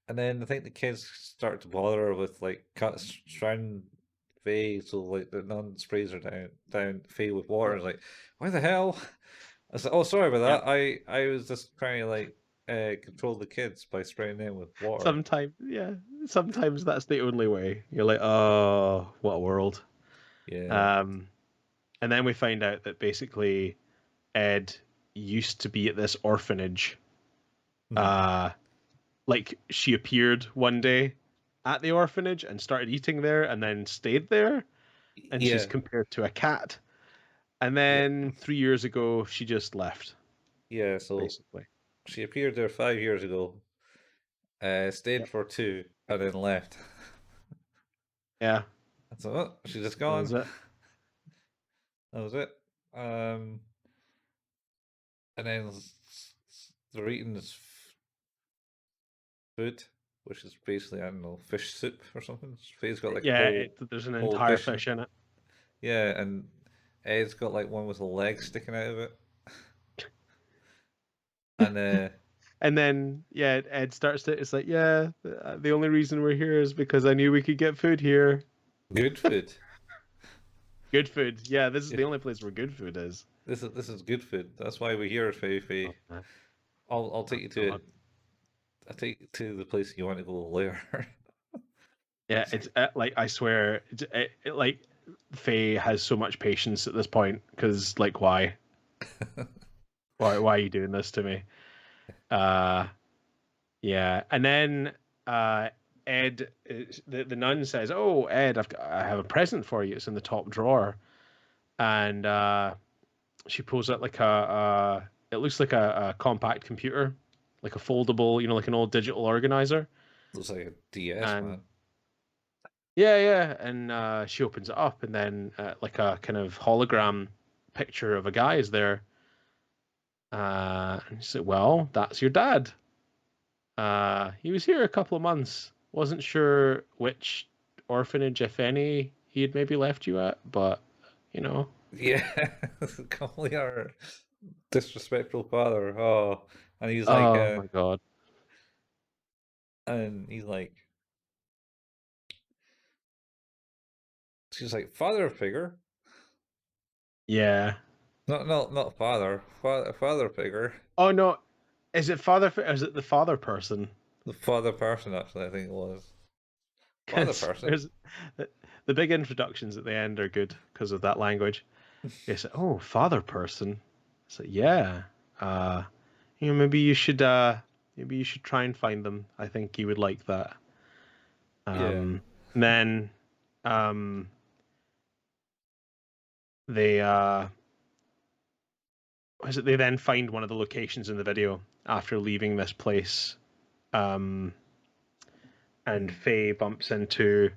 [SPEAKER 1] And then I think the kids start to bother her with like cuts, trying Faye, so like the nun sprays her down Faye with water. It's like, why the hell? I said, oh, sorry about
[SPEAKER 2] Yeah.
[SPEAKER 1] that. I was just trying to like control the kids by spraying them with water.
[SPEAKER 2] Sometimes that's the only way. You're like, oh, what a world.
[SPEAKER 1] Yeah.
[SPEAKER 2] And then we find out that basically Ed used to be at this orphanage.
[SPEAKER 1] Hmm.
[SPEAKER 2] Like she appeared one day at the orphanage and started eating there and then stayed there, and she's
[SPEAKER 1] Yeah.
[SPEAKER 2] compared to a cat. And
[SPEAKER 1] Yeah.
[SPEAKER 2] then 3 years ago she just left,
[SPEAKER 1] Yeah. So
[SPEAKER 2] basically.
[SPEAKER 1] she appeared there 5 years ago, stayed
[SPEAKER 2] Yep.
[SPEAKER 1] for two, and then left.
[SPEAKER 2] Yeah,
[SPEAKER 1] That's it. She's just
[SPEAKER 2] that
[SPEAKER 1] gone.
[SPEAKER 2] was it.
[SPEAKER 1] That was it. Um, and then they're eating this food, which is basically, I don't know, fish soup or something. Faye's got like a
[SPEAKER 2] Yeah, there's an
[SPEAKER 1] whole
[SPEAKER 2] entire
[SPEAKER 1] dish.
[SPEAKER 2] fish in it.
[SPEAKER 1] Yeah, and Ed's got like one with a leg sticking out of it. And
[SPEAKER 2] And then yeah, Ed starts to. It's like, yeah, the only reason we're here is because I knew we could get food here.
[SPEAKER 1] good food.
[SPEAKER 2] Good food. Yeah, this is
[SPEAKER 1] Yeah,
[SPEAKER 2] the only place where good food is.
[SPEAKER 1] this is good food. That's why we're here, Faye.
[SPEAKER 2] Oh, man.
[SPEAKER 1] I'll
[SPEAKER 2] Oh,
[SPEAKER 1] take you to
[SPEAKER 2] God.
[SPEAKER 1] it. I'll take you to the place you want to go later.
[SPEAKER 2] Yeah, it's like I swear, like Faye has so much patience at this point because like why are you doing this to me? Uh, yeah, and then Ed, the nun says, "Oh, Ed, I have a present for you. It's in the top drawer," and she pulls out like it looks like a compact computer, like a foldable, like an old digital organizer.
[SPEAKER 1] Looks like a DS,
[SPEAKER 2] And
[SPEAKER 1] man.
[SPEAKER 2] yeah, and she opens it up, and then like a kind of hologram picture of a guy is there. And she's like, "Well, that's your dad. He was here a couple of months. Wasn't sure which orphanage, if any, he had maybe left you at, but you know."
[SPEAKER 1] Yeah, calling our disrespectful father. Oh, and he's like,
[SPEAKER 2] Oh my god.
[SPEAKER 1] and he's like, she's like, father figure,
[SPEAKER 2] Yeah.
[SPEAKER 1] not father figure,
[SPEAKER 2] Oh no, is it is it the father person?
[SPEAKER 1] the father person. Actually, I think it was father
[SPEAKER 2] Because
[SPEAKER 1] person.
[SPEAKER 2] there's the big introductions at the end are good because of that language. It's like, oh, father person. It's like, yeah. Uh, maybe you should try and find them. I think you would like that.
[SPEAKER 1] Yeah,
[SPEAKER 2] And then um, they was it they then find one of the locations in the video after leaving this place. Um, and
[SPEAKER 1] mm.
[SPEAKER 2] Faye bumps into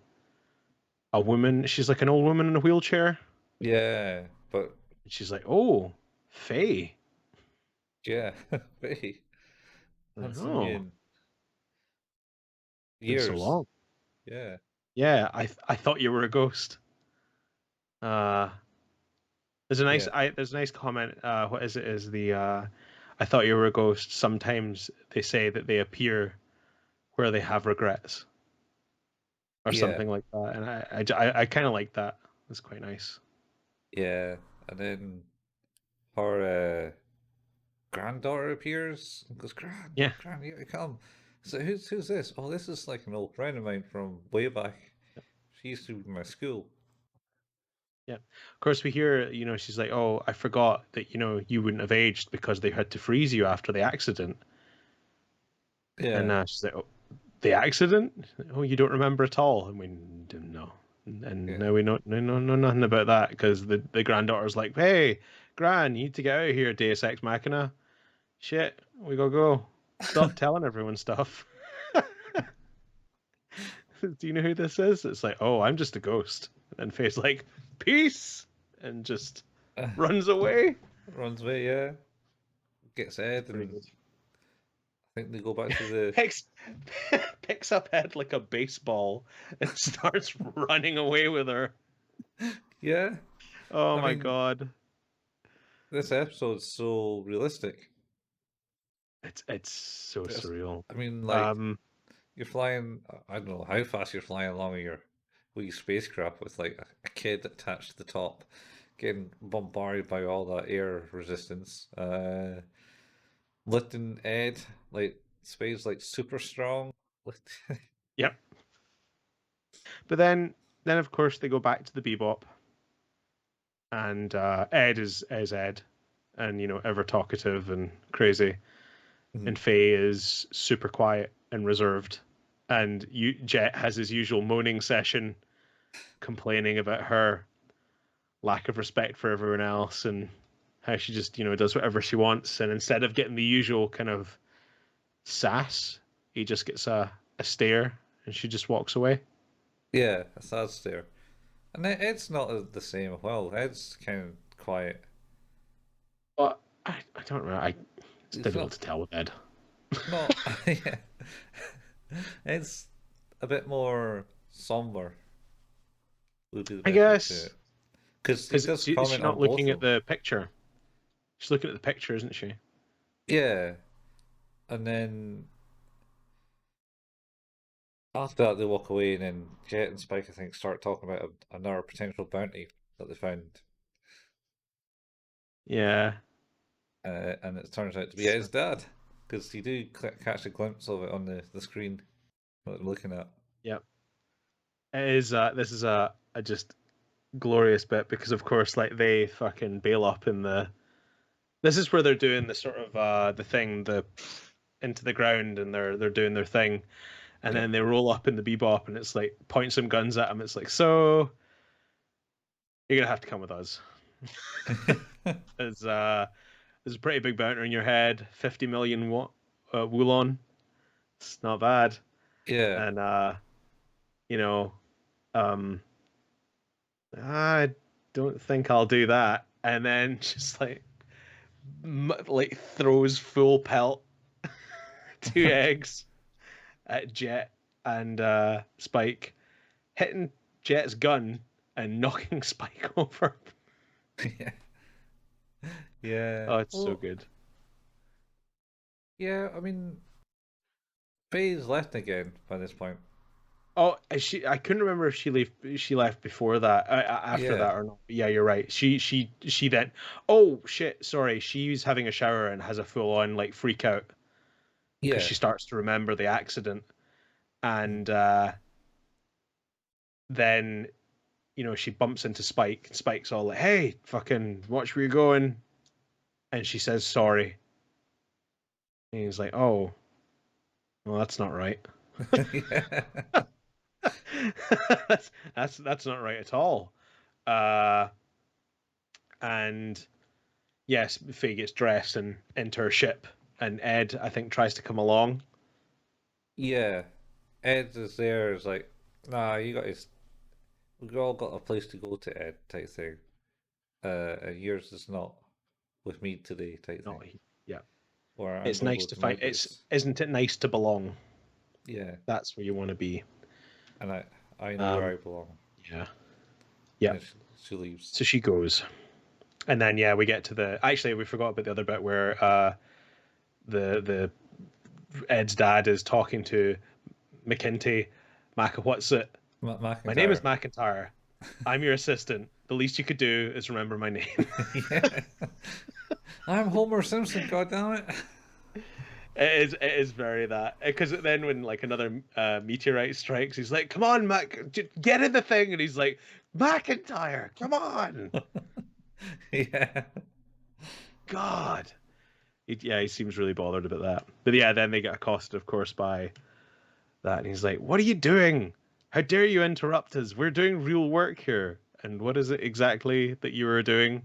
[SPEAKER 2] a woman. She's like an old woman in a wheelchair.
[SPEAKER 1] Yeah, but
[SPEAKER 2] And she's like, "Oh, Faye."
[SPEAKER 1] yeah, wait,
[SPEAKER 2] Like,
[SPEAKER 1] hadn't seen you
[SPEAKER 2] oh,
[SPEAKER 1] in
[SPEAKER 2] been so
[SPEAKER 1] years.
[SPEAKER 2] long.
[SPEAKER 1] Yeah,
[SPEAKER 2] Yeah, I thought you were a ghost. Uh,
[SPEAKER 1] yeah,
[SPEAKER 2] there's a nice comment. What is it? Is the I thought you were a ghost. Sometimes they say that they appear where they have regrets or
[SPEAKER 1] yeah,
[SPEAKER 2] something like that, and I kind of like that. It's quite nice.
[SPEAKER 1] yeah. And then her granddaughter appears and goes,
[SPEAKER 2] Yeah,
[SPEAKER 1] Gran, here I come. So who's this? Oh, this is like an old friend of mine from way back. She used to be in my school.
[SPEAKER 2] yeah. Of course, we hear she's like, "Oh, I forgot that you wouldn't have aged because they had to freeze you after the accident." And
[SPEAKER 1] Yeah,
[SPEAKER 2] she's like, "Oh, the accident? Oh, you don't remember at all?" And we didn't know. And
[SPEAKER 1] yeah.
[SPEAKER 2] now we know nothing about that because the granddaughter's like, "Hey, Gran, you need to get out of here, Deus Ex Machina. Shit, we gotta go. Stop telling everyone stuff." Do you know who this is? It's like, "Oh, I'm just a ghost." And Faye's like, "Peace," and just runs away.
[SPEAKER 1] Runs away, yeah. Gets Ed,
[SPEAKER 2] Pretty
[SPEAKER 1] and
[SPEAKER 2] good.
[SPEAKER 1] I think they go back to the.
[SPEAKER 2] Picks picks up Ed like a baseball and starts running away with her.
[SPEAKER 1] Yeah,
[SPEAKER 2] Oh
[SPEAKER 1] I
[SPEAKER 2] my
[SPEAKER 1] mean,
[SPEAKER 2] god.
[SPEAKER 1] this episode's so realistic.
[SPEAKER 2] It's so
[SPEAKER 1] It's,
[SPEAKER 2] surreal.
[SPEAKER 1] I mean, like,
[SPEAKER 2] Um,
[SPEAKER 1] you're flying, I don't know how fast you're flying along here, wee spacecraft with like a kid attached to the top, getting bombarded by all that air resistance. Lifting Ed, like Spade's like super strong.
[SPEAKER 2] Yep. But then of course they go back to the Bebop, and Ed is Ed, and ever talkative and crazy, and Faye is super quiet and reserved, and Jet has his usual moaning session, complaining about her lack of respect for everyone else and how she just does whatever she wants, and instead of getting the usual kind of sass, he just gets a stare, and she just walks away.
[SPEAKER 1] Yeah, a sad stare. And Ed's not the same. Well, Ed's kind of quiet.
[SPEAKER 2] But I don't know. It's
[SPEAKER 1] He's
[SPEAKER 2] difficult to tell with Ed.
[SPEAKER 1] not. Yeah, Ed's a bit more somber. Would be the
[SPEAKER 2] I
[SPEAKER 1] best way to
[SPEAKER 2] guess
[SPEAKER 1] it. Because he
[SPEAKER 2] because
[SPEAKER 1] does
[SPEAKER 2] is she
[SPEAKER 1] comment
[SPEAKER 2] not
[SPEAKER 1] on both
[SPEAKER 2] looking
[SPEAKER 1] of
[SPEAKER 2] at
[SPEAKER 1] them.
[SPEAKER 2] the picture? She's looking at the picture, isn't she?
[SPEAKER 1] Yeah, and then after that they walk away, and then Jet and Spike, I think, start talking about another potential bounty that they found,
[SPEAKER 2] Yeah.
[SPEAKER 1] and it turns out to be
[SPEAKER 2] So,
[SPEAKER 1] his dad, because you do catch a glimpse of it on the screen that they're looking at.
[SPEAKER 2] yep. It is. This is a just glorious bit because, of course, like they fucking bail up in the. This is where they're doing the sort of the thing, the into the ground, and they're doing their thing, and
[SPEAKER 1] Yeah,
[SPEAKER 2] then they roll up in the Bebop, and it's like point some guns at him. It's like, so you're gonna have to come with us. There's there's a pretty big bounty on your head, 50 million Woolong. It's not bad,
[SPEAKER 1] yeah,
[SPEAKER 2] and you know, um, I don't think I'll do that. And then just like throws full pelt 2 eggs at Jet and Spike, hitting Jet's gun and knocking Spike over.
[SPEAKER 1] yeah, yeah.
[SPEAKER 2] Oh, it's so
[SPEAKER 1] Well,
[SPEAKER 2] good.
[SPEAKER 1] yeah. I mean, Faye's left again by this point.
[SPEAKER 2] Oh, I couldn't remember if she left before that, after
[SPEAKER 1] Yeah,
[SPEAKER 2] that or not. But yeah, you're right. She then. Oh shit! Sorry, she's having a shower and has a full on like freak out because
[SPEAKER 1] yeah,
[SPEAKER 2] she starts to remember the accident, and then she bumps into Spike. And Spike's all like, "Hey, fucking, watch where you're going," and she says sorry. And he's like, "Oh, well, that's not right.
[SPEAKER 1] yeah,
[SPEAKER 2] that's not right at all." Uh, and yes, Faye gets dressed and into her ship, and Ed, I think, tries to come along.
[SPEAKER 1] yeah. Ed is there. Is like, nah, you guys, we all got a place to go to, Ed, type thing. And yours is not with me today, type
[SPEAKER 2] No,
[SPEAKER 1] thing.
[SPEAKER 2] yeah,
[SPEAKER 1] Or I'm
[SPEAKER 2] it's
[SPEAKER 1] gonna
[SPEAKER 2] nice
[SPEAKER 1] go
[SPEAKER 2] to
[SPEAKER 1] to my
[SPEAKER 2] find. It's
[SPEAKER 1] place.
[SPEAKER 2] isn't it nice to belong?
[SPEAKER 1] Yeah,
[SPEAKER 2] That's where you want to be.
[SPEAKER 1] and I know where
[SPEAKER 2] Um,
[SPEAKER 1] I belong.
[SPEAKER 2] yeah,
[SPEAKER 1] And
[SPEAKER 2] yeah.
[SPEAKER 1] then she leaves.
[SPEAKER 2] So she goes, and then yeah, we get to the. Actually, we forgot about the other bit where the Ed's dad is talking to McKinty. What's it? My name is
[SPEAKER 1] McIntyre.
[SPEAKER 2] McIntyre. I'm your assistant. The least you could do is remember my name.
[SPEAKER 1] Yeah, I'm Homer Simpson. God damn it.
[SPEAKER 2] It is very that because then when like another meteorite strikes, he's like, "Come on, Mac, get in the thing," and he's like, "McIntyre, come on,
[SPEAKER 1] Yeah,
[SPEAKER 2] God." Yeah, he seems really bothered about that. But yeah, then they get accosted, of course, by that, and he's like, "What are you doing? How dare you interrupt us? We're doing real work here." And what is it exactly that you were doing?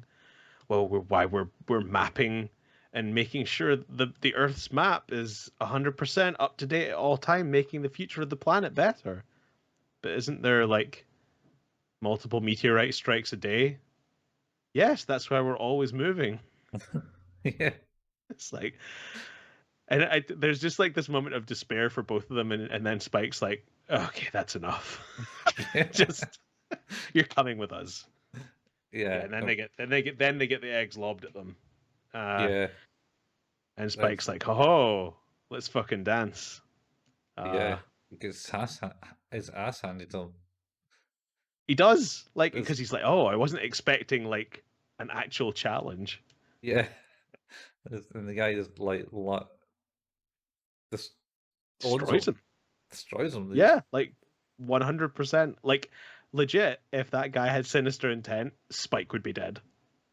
[SPEAKER 2] Well, we're mapping and making sure the Earth's map is 100% up to date at all time, making the future of the planet better. But isn't there like multiple meteorite strikes a day? Yes, that's why we're always moving.
[SPEAKER 1] yeah,
[SPEAKER 2] It's like, and there's just like this moment of despair for both of them, and then Spike's like, "Okay, that's enough.
[SPEAKER 1] yeah,
[SPEAKER 2] Just you're coming with us." Yeah,
[SPEAKER 1] yeah,
[SPEAKER 2] and then they get the eggs lobbed at them. Uh,
[SPEAKER 1] yeah.
[SPEAKER 2] and
[SPEAKER 1] That's
[SPEAKER 2] Spike's like, "Oh, let's fucking dance."
[SPEAKER 1] yeah.
[SPEAKER 2] Uh,
[SPEAKER 1] He gets his ass handed to him.
[SPEAKER 2] He does, like,
[SPEAKER 1] It's,
[SPEAKER 2] because he's like, oh, I wasn't expecting like an actual challenge.
[SPEAKER 1] yeah. And the guy just just owns
[SPEAKER 2] Destroys
[SPEAKER 1] him,
[SPEAKER 2] him.
[SPEAKER 1] destroys him.
[SPEAKER 2] Yeah, like 100%. Like, legit, if that guy had sinister intent, Spike would be dead.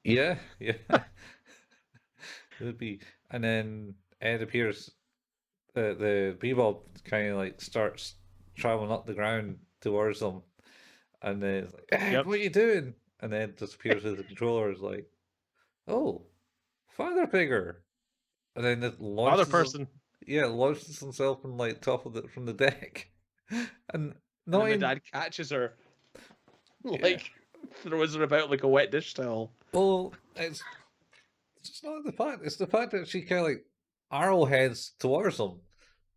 [SPEAKER 1] Yeah, yeah. It would be, and then Ed appears. The Bebop kind of like starts traveling up the ground towards them, and then it's like, Ed,
[SPEAKER 2] Yep.
[SPEAKER 1] what are you doing? And then disappears with the controller. Is like, oh, father figure, and then it
[SPEAKER 2] Other
[SPEAKER 1] launches,
[SPEAKER 2] person.
[SPEAKER 1] yeah, launches himself from like top of the from the deck, and
[SPEAKER 2] And
[SPEAKER 1] not
[SPEAKER 2] then my
[SPEAKER 1] in,
[SPEAKER 2] dad catches her,
[SPEAKER 1] yeah.
[SPEAKER 2] like, throws her about like a wet dish towel.
[SPEAKER 1] Well, it's not the fact. It's the fact that she kind of like arrowheads towards him.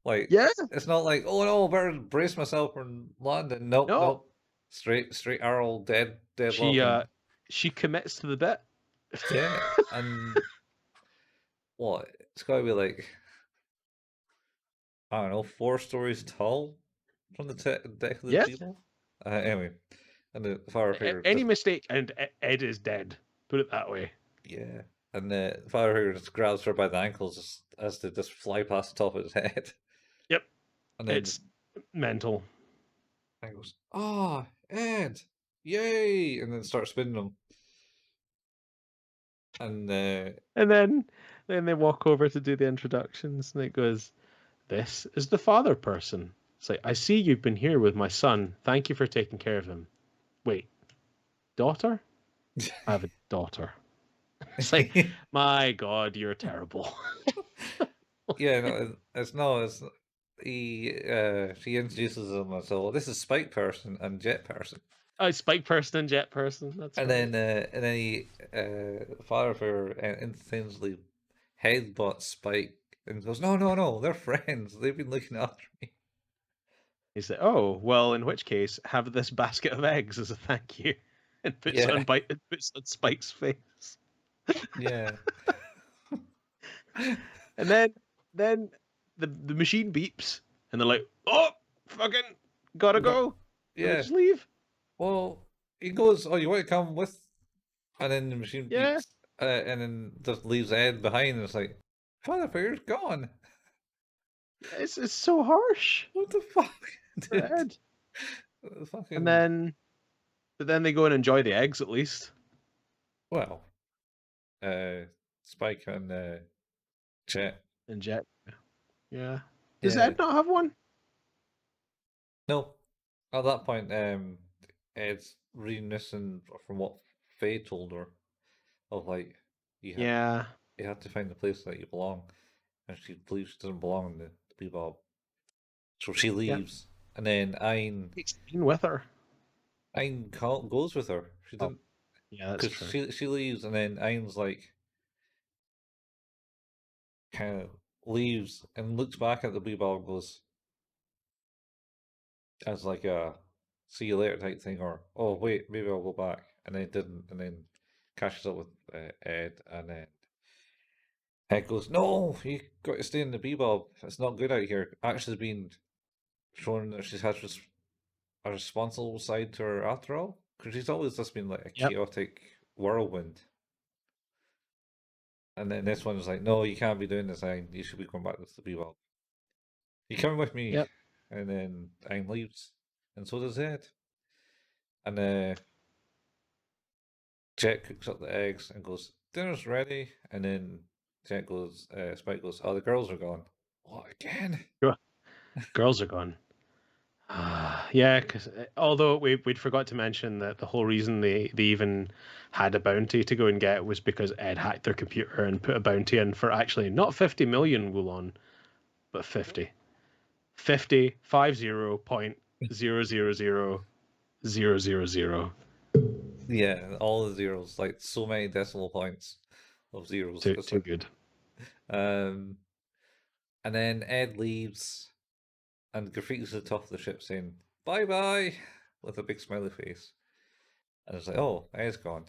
[SPEAKER 1] Like
[SPEAKER 2] Yeah.
[SPEAKER 1] it's not like, oh no, I better brace myself from landing. Nope,
[SPEAKER 2] No.
[SPEAKER 1] nope. Straight arrow,
[SPEAKER 2] She
[SPEAKER 1] deadlocking.
[SPEAKER 2] she commits to the bit.
[SPEAKER 1] Yeah, and what? It's got to be like I don't know, 4 stories tall from the deck of the
[SPEAKER 2] Yes.
[SPEAKER 1] people. Anyway, and the father figure
[SPEAKER 2] Any
[SPEAKER 1] just
[SPEAKER 2] mistake and Ed is dead. Put it that way.
[SPEAKER 1] yeah, and the father figure just grabs her by the ankles as they just fly past the top of his head,
[SPEAKER 2] Yep.
[SPEAKER 1] and then
[SPEAKER 2] It's mental.
[SPEAKER 1] and goes, "Ah, Ed, yay!" and then starts spinning them. And
[SPEAKER 2] And then they walk over to do the introductions, and it goes, "This is the father person." It's like, "I see you've been here with my son. Thank you for taking care of him." Wait, daughter? I have a daughter. It's like, my God, you're terrible.
[SPEAKER 1] yeah, no, it's no, it's she introduces him as so this is Spike person and Jet person,
[SPEAKER 2] Oh, Spike person and Jet person. That's right.
[SPEAKER 1] and then he father for instantly headbutts Spike and goes, no, no, no, they're friends. They've been looking after me.
[SPEAKER 2] He said, "Oh, well, in which case, have this basket of eggs as a thank you," and
[SPEAKER 1] Yeah,
[SPEAKER 2] puts on Spike's face.
[SPEAKER 1] yeah,
[SPEAKER 2] And then the machine beeps, and they're like, "Oh, fucking gotta go. Do they
[SPEAKER 1] yeah.
[SPEAKER 2] just leave?"
[SPEAKER 1] Well, he goes, oh, you want to come with? And then the machine
[SPEAKER 2] Yeah,
[SPEAKER 1] beeps, and then just leaves Ed behind. And it's like, father figure's gone.
[SPEAKER 2] it's so harsh
[SPEAKER 1] What the fuck,
[SPEAKER 2] for
[SPEAKER 1] dude?
[SPEAKER 2] Ed. And
[SPEAKER 1] Fucking
[SPEAKER 2] then, but then they go and enjoy the eggs at least.
[SPEAKER 1] well, uh, Spike and Chet.
[SPEAKER 2] And Jet, yeah. Does
[SPEAKER 1] Yeah,
[SPEAKER 2] Ed not have one?
[SPEAKER 1] no. At that point, Ed's reminiscing from what Faye told her of like you have
[SPEAKER 2] Yeah,
[SPEAKER 1] you have to find the place that you belong, and she believes she doesn't belong in the Bebop, so she
[SPEAKER 2] yeah.
[SPEAKER 1] leaves, and then
[SPEAKER 2] Takes Dean with her.
[SPEAKER 1] Goes with her. She
[SPEAKER 2] Oh,
[SPEAKER 1] didn't
[SPEAKER 2] yeah, that's
[SPEAKER 1] because
[SPEAKER 2] true.
[SPEAKER 1] she leaves, and then Ain's like kind of leaves and looks back at the Bebop and goes as like a see you later type thing, or oh wait, maybe I'll go back, and then didn't, and then catches up with Ed, and then Ed goes, no, you got to stay in the Bebop. It's not good out here. Actually, been shown that she has a responsible side to her after all, because she's always just been like a
[SPEAKER 2] Yep,
[SPEAKER 1] chaotic whirlwind. And then this one was like, no, you can't be doing this. You should be going back to the Bebop. You coming with me?
[SPEAKER 2] yep.
[SPEAKER 1] And then Aang leaves, and so does Ed. And Jet cooks up the eggs and goes, dinner's ready. And then Spike goes, oh, the girls are gone. What again?
[SPEAKER 2] Girls are gone. Yeah, because although we'd forgot to mention that the whole reason they even had a bounty to go and get was because Ed hacked their computer and put a bounty in for actually not 50 million Woolong, but 50. 50.0000000.
[SPEAKER 1] Yeah, all the zeros, like so many decimal points of zeros. It's
[SPEAKER 2] Too
[SPEAKER 1] like,
[SPEAKER 2] good.
[SPEAKER 1] um, and then Ed leaves and graffitis the top of the ship saying "bye bye" with a big smiley face, and it's like, oh, Ed's gone.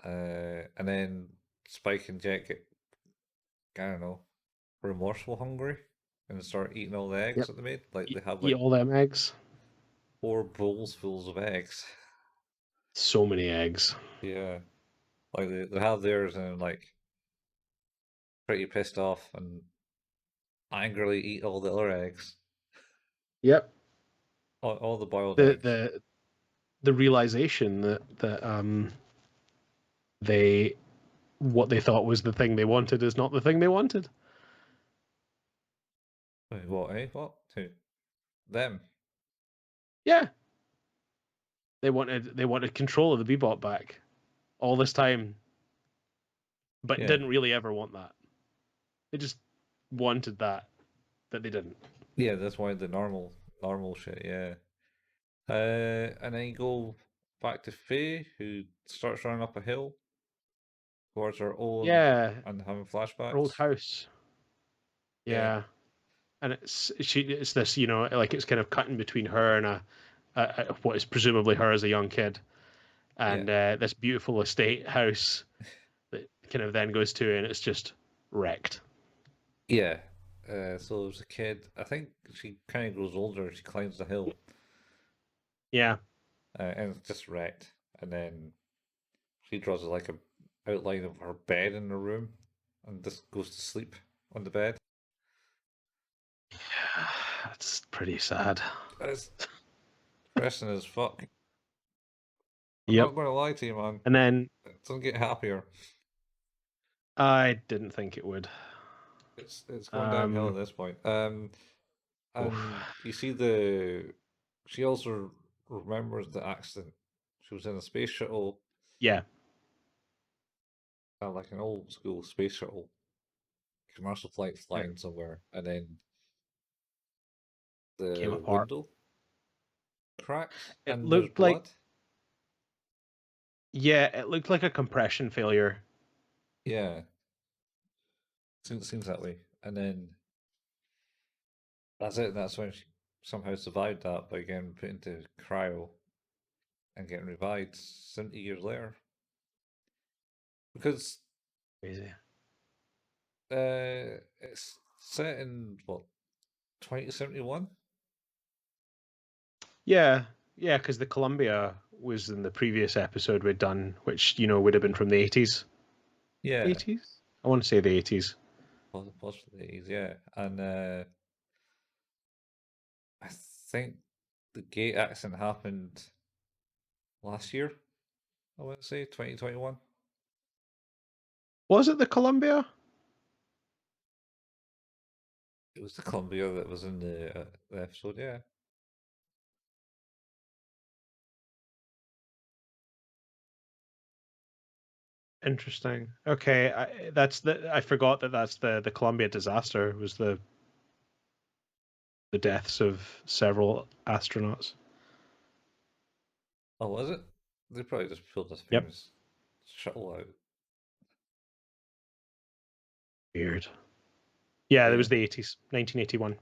[SPEAKER 1] And then Spike and Jet get, I don't know, remorseful hungry and start eating all the eggs
[SPEAKER 2] Yep.
[SPEAKER 1] that they made. Like they have
[SPEAKER 2] Eat
[SPEAKER 1] like
[SPEAKER 2] all them eggs.
[SPEAKER 1] 4 bowls full of eggs.
[SPEAKER 2] So many eggs.
[SPEAKER 1] Yeah. Like they have theirs and like pretty pissed off and angrily eat all the other eggs.
[SPEAKER 2] Yep.
[SPEAKER 1] All the boiled
[SPEAKER 2] The
[SPEAKER 1] eggs.
[SPEAKER 2] the the realization that they what they thought was the thing they wanted is not the thing they wanted.
[SPEAKER 1] Wait, what, eh? What? Who? Them.
[SPEAKER 2] Yeah. They wanted control of the Bebop back all this time, but
[SPEAKER 1] Yeah.
[SPEAKER 2] didn't really ever want that. They just wanted that they didn't.
[SPEAKER 1] Yeah, that's why the normal shit, yeah. And then you go back to Faye, who starts running up a hill towards her own
[SPEAKER 2] Yeah,
[SPEAKER 1] and having
[SPEAKER 2] her old
[SPEAKER 1] flashbacks.
[SPEAKER 2] house.
[SPEAKER 1] Yeah.
[SPEAKER 2] Yeah, and it's this, like it's kind of cutting between her and what is presumably her as a young kid,
[SPEAKER 1] Yeah.
[SPEAKER 2] and this beautiful estate house that kind of then goes to, and it's just wrecked.
[SPEAKER 1] Yeah. So there's a kid. I think she kind of grows older. She climbs the hill,
[SPEAKER 2] Yeah,
[SPEAKER 1] and it's just wrecked. And then she draws like a outline of her bed in the room, and just goes to sleep on the bed.
[SPEAKER 2] it's pretty sad.
[SPEAKER 1] It's depressing as fuck. I'm
[SPEAKER 2] Yep.
[SPEAKER 1] not going to lie to you, man.
[SPEAKER 2] And then
[SPEAKER 1] It doesn't get happier.
[SPEAKER 2] I didn't think it would.
[SPEAKER 1] It's going downhill at
[SPEAKER 2] Um,
[SPEAKER 1] this point.
[SPEAKER 2] oof.
[SPEAKER 1] And you see the. She also remembers the accident. She was in a space shuttle,
[SPEAKER 2] Yeah,
[SPEAKER 1] like an old school space shuttle, commercial flight
[SPEAKER 2] it
[SPEAKER 1] flying somewhere, and then
[SPEAKER 2] came
[SPEAKER 1] the
[SPEAKER 2] apart.
[SPEAKER 1] window cracks
[SPEAKER 2] It
[SPEAKER 1] and there's
[SPEAKER 2] looked like
[SPEAKER 1] blood.
[SPEAKER 2] Yeah, it looked like a compression failure.
[SPEAKER 1] Yeah, seems that way. And then that's it. That's when she somehow survived that by getting put into cryo and getting revived 70 years later. Because
[SPEAKER 2] Crazy.
[SPEAKER 1] it's set in what 2071.
[SPEAKER 2] Yeah, yeah, because the Columbia was in the previous episode we'd done, which would have been from the 80s.
[SPEAKER 1] Yeah,
[SPEAKER 2] 80s? I want to say the 80s.
[SPEAKER 1] possibly. Yeah, and I think the gate accident happened last year. I want to say 2021.
[SPEAKER 2] Was it the Columbia?
[SPEAKER 1] It was the Columbia that was in the episode. Yeah.
[SPEAKER 2] Interesting. Okay, I forgot that's the Columbia disaster was the deaths of several astronauts.
[SPEAKER 1] Oh, was it? They probably just pulled this
[SPEAKER 2] Yep.
[SPEAKER 1] famous shuttle out.
[SPEAKER 2] Weird. Yeah, it
[SPEAKER 1] Yeah.
[SPEAKER 2] was the 80s, 1981.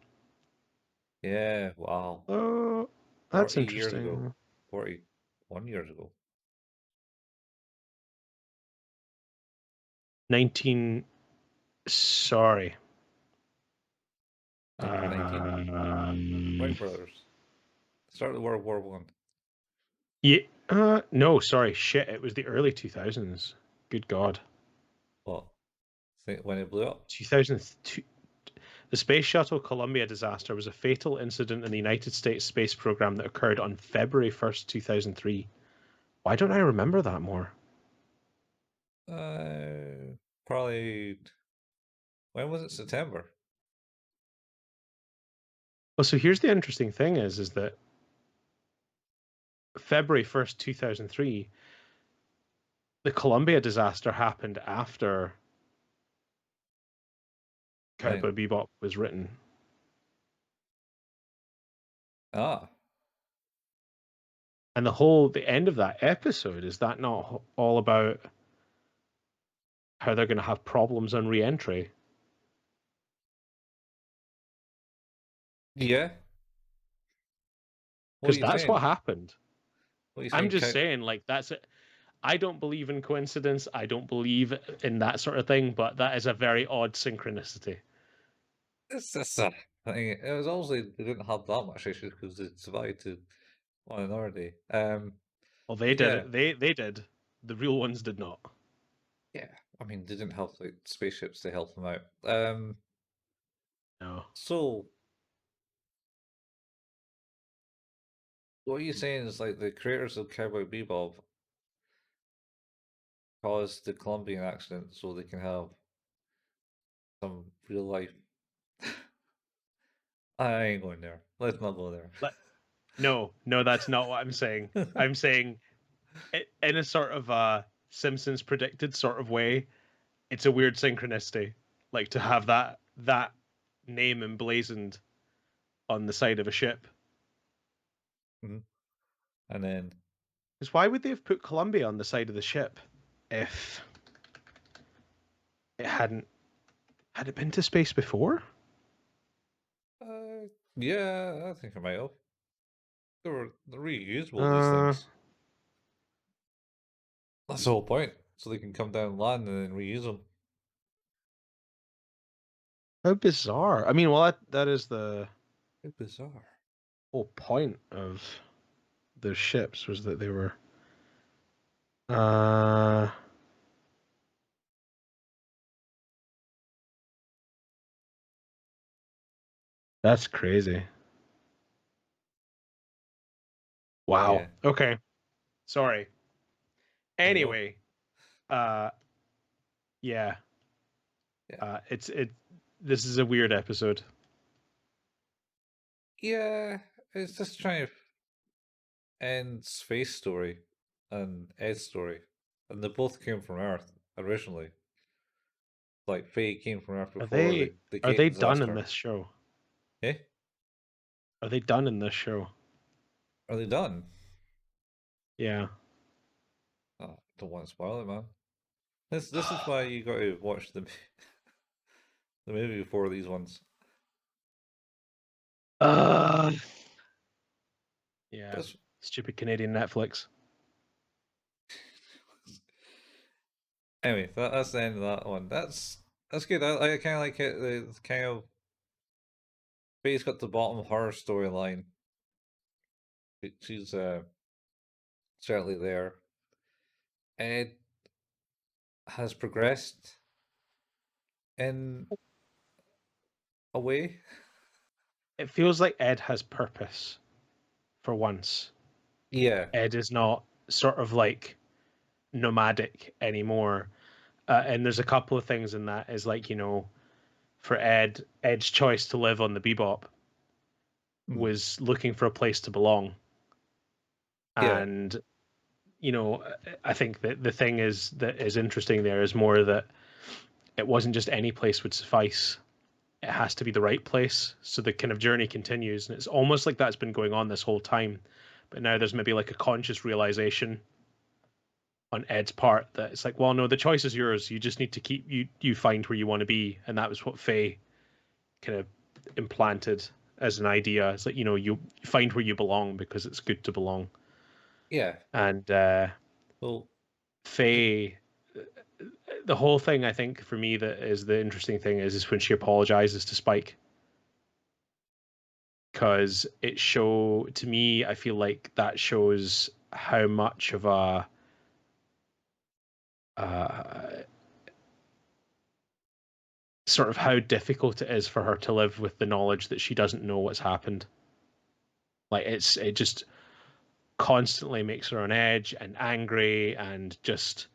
[SPEAKER 1] Yeah. Wow.
[SPEAKER 2] Oh, that's
[SPEAKER 1] 40 years ago.
[SPEAKER 2] interesting.
[SPEAKER 1] 41 years ago.
[SPEAKER 2] 19 Sorry.
[SPEAKER 1] 1919. Wright brothers. Start of World War I.
[SPEAKER 2] Yeah. No, sorry. Shit. It was the early 2000s. Good God.
[SPEAKER 1] What? When it blew up?
[SPEAKER 2] 2002. The Space Shuttle Columbia disaster was a fatal incident in the United States space program that occurred on February 1st, 2003. Why don't I remember that more?
[SPEAKER 1] Probably. When was it? September.
[SPEAKER 2] Well, so here's the interesting thing is that February 1st, 2003, the Columbia disaster happened after
[SPEAKER 1] When?
[SPEAKER 2] Cowboy Bebop was written.
[SPEAKER 1] Ah.
[SPEAKER 2] And the end of that episode, is that not all about how they're going to have problems on re-entry?
[SPEAKER 1] Yeah. What are
[SPEAKER 2] Because
[SPEAKER 1] you
[SPEAKER 2] that's what
[SPEAKER 1] saying?
[SPEAKER 2] happened.
[SPEAKER 1] What are you
[SPEAKER 2] I'm
[SPEAKER 1] saying?
[SPEAKER 2] just saying, like, that's it. I don't believe in coincidence. I don't believe in that sort of thing, but that is a very odd synchronicity.
[SPEAKER 1] It's just thing. It was obviously they didn't have that much issues because they survived to on another day.
[SPEAKER 2] Well, they
[SPEAKER 1] But
[SPEAKER 2] did
[SPEAKER 1] yeah,
[SPEAKER 2] it. They did. The real ones did not.
[SPEAKER 1] yeah. I mean, they didn't have like spaceships to help them out.
[SPEAKER 2] No.
[SPEAKER 1] So what are you saying is like the creators of Cowboy Bebop caused the Colombian accident so they can have some real life. I ain't going there. Let's not go there.
[SPEAKER 2] No, no, that's not what I'm saying. I'm saying in a sort of Simpsons predicted sort of way, it's a weird synchronicity. Like to have that name emblazoned on the side of a ship.
[SPEAKER 1] Mhm. And then,
[SPEAKER 2] Because why would they have put Columbia on the side of the ship if it hadn't had it been to space before?
[SPEAKER 1] yeah, I think I might have. They're reusable, these
[SPEAKER 2] Uh,
[SPEAKER 1] things. That's the whole point. So they can come down and land and then reuse them.
[SPEAKER 2] how bizarre. I mean, well, that is the
[SPEAKER 1] How bizarre.
[SPEAKER 2] whole point of those ships was that they were. Uh, that's crazy. Wow.
[SPEAKER 1] Yeah,
[SPEAKER 2] Okay. Sorry.
[SPEAKER 1] there you go.
[SPEAKER 2] Anyway, uh, yeah.
[SPEAKER 1] Yeah.
[SPEAKER 2] It. This is a weird episode.
[SPEAKER 1] Yeah, it's just trying to end Space Story and Ed's story. And they both came from Earth originally. Like Faye came from Earth
[SPEAKER 2] Are
[SPEAKER 1] before
[SPEAKER 2] they
[SPEAKER 1] the
[SPEAKER 2] are
[SPEAKER 1] gate
[SPEAKER 2] they done in
[SPEAKER 1] disaster.
[SPEAKER 2] this show?
[SPEAKER 1] Eh?
[SPEAKER 2] Are they done in this show?
[SPEAKER 1] Are they done?
[SPEAKER 2] Yeah.
[SPEAKER 1] Oh, don't want to spoil it, man. This is why you got to watch the movie before these ones.
[SPEAKER 2] Uh, yeah.
[SPEAKER 1] But
[SPEAKER 2] Stupid Canadian Netflix.
[SPEAKER 1] anyway, that's the end of that one. That's good. I kind of like it. The kind of Faye's got the bottom of her storyline. She's certainly there. Ed has progressed in a way.
[SPEAKER 2] It feels like Ed has purpose for once.
[SPEAKER 1] Yeah.
[SPEAKER 2] Ed is not sort of like nomadic anymore. And there's a couple of things in that is like, for Ed's choice to live on the Bebop
[SPEAKER 1] Hmm.
[SPEAKER 2] was looking for a place to belong.
[SPEAKER 1] Yeah.
[SPEAKER 2] And, I think that the thing that is interesting there is more that it wasn't just any place would suffice. It has to be the right place. So the kind of journey continues. And it's almost like that's been going on this whole time. But now there's maybe like a conscious realization on Ed's part that it's like, well, no, the choice is yours. You just need to you find where you want to be. And that was what Faye kind of implanted as an idea. It's like, you find where you belong because it's good to belong.
[SPEAKER 1] Yeah.
[SPEAKER 2] And
[SPEAKER 1] Well,
[SPEAKER 2] Faye, the whole thing, I think, for me, that is the interesting thing is when she apologizes to Spike. Because to me, I feel like that shows how much of a uh, sort of how difficult it is for her to live with the knowledge that she doesn't know what's happened. Like it just constantly makes her on edge and angry and just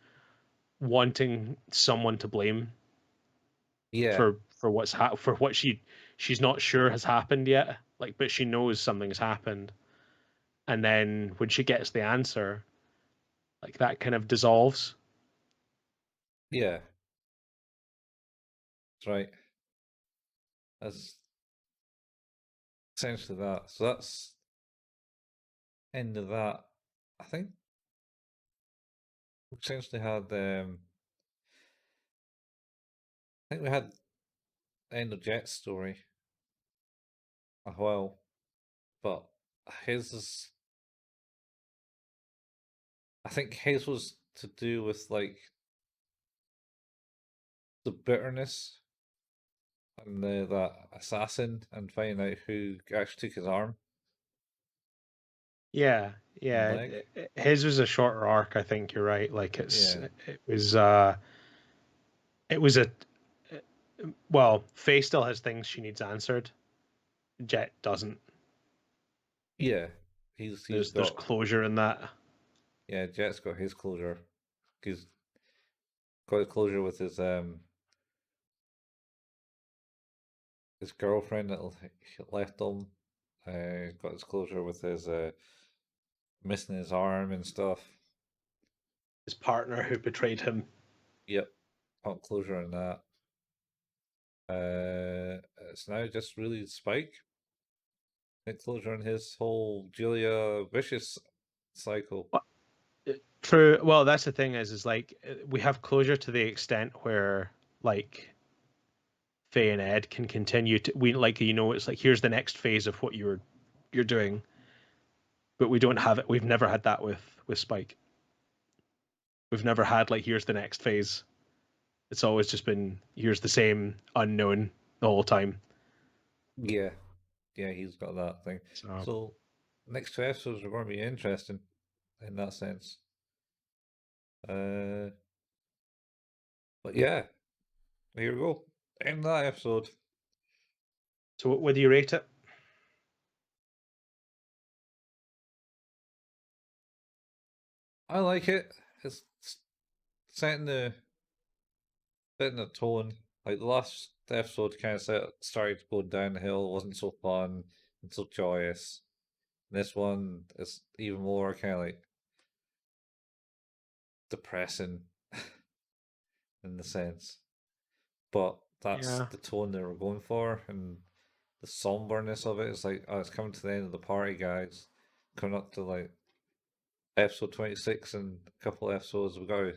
[SPEAKER 2] wanting someone to blame
[SPEAKER 1] yeah.
[SPEAKER 2] for for what she's not sure has happened yet. Like, but she knows something's happened, and then when she gets the answer, like that kind of dissolves.
[SPEAKER 1] Yeah. That's right. That's essentially that. So that's end of that. I think we essentially had I think we had end of Jet's story as well, but his is I think his was to do with like the bitterness and that assassin and finding out who actually took his arm.
[SPEAKER 2] Yeah,
[SPEAKER 1] and
[SPEAKER 2] yeah.
[SPEAKER 1] leg.
[SPEAKER 2] His was a shorter arc, I think you're right. Like
[SPEAKER 1] Yeah,
[SPEAKER 2] it was a well, Faye still has things she needs answered. Jet doesn't.
[SPEAKER 1] yeah. He's
[SPEAKER 2] There's
[SPEAKER 1] got
[SPEAKER 2] closure in that.
[SPEAKER 1] yeah. Jet's got his closure. He's got his closure with his girlfriend that left him. Got his closure with his missing his arm and stuff.
[SPEAKER 2] His partner who betrayed him.
[SPEAKER 1] Yep, got closure on that. It's now just really Spike. Get closure on his whole Julia vicious cycle.
[SPEAKER 2] True. Well, that's the thing is like we have closure to the extent where like Faye and Ed can continue to we like it's like here's the next phase of what you're doing, but we don't have it. We've never had that with Spike. We've never had like here's the next phase. It's always just been here's the same unknown the whole time.
[SPEAKER 1] Yeah, yeah, he's got that thing.
[SPEAKER 2] So
[SPEAKER 1] So next two episodes are going to be interesting in that sense. Uh, but yeah, here we go. End that episode.
[SPEAKER 2] so what do you rate it?
[SPEAKER 1] I like it. It's setting the tone. Like the last episode kind of started to go down the hill. It wasn't so fun and so joyous. This one is even more kind of like depressing in the sense, but that's
[SPEAKER 2] Yeah.
[SPEAKER 1] the tone they were going for, and the somberness of it is like, oh, it's coming to the end of the party, guys. Coming up to like episode 26 and a couple episodes, we've got to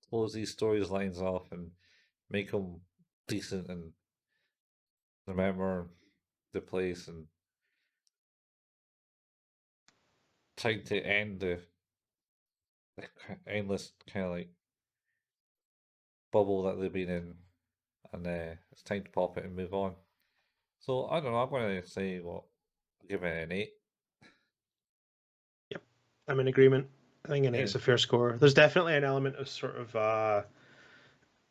[SPEAKER 1] close these stories lines off and make them decent and remember the place and time to end the endless kind of like bubble that they've been in, and it's time to pop it and move on. So I don't know. I'm going to say what give it an 8.
[SPEAKER 2] Yep. I'm in agreement. I think an
[SPEAKER 1] Yeah,
[SPEAKER 2] eight's a fair score. There's definitely an element of sort of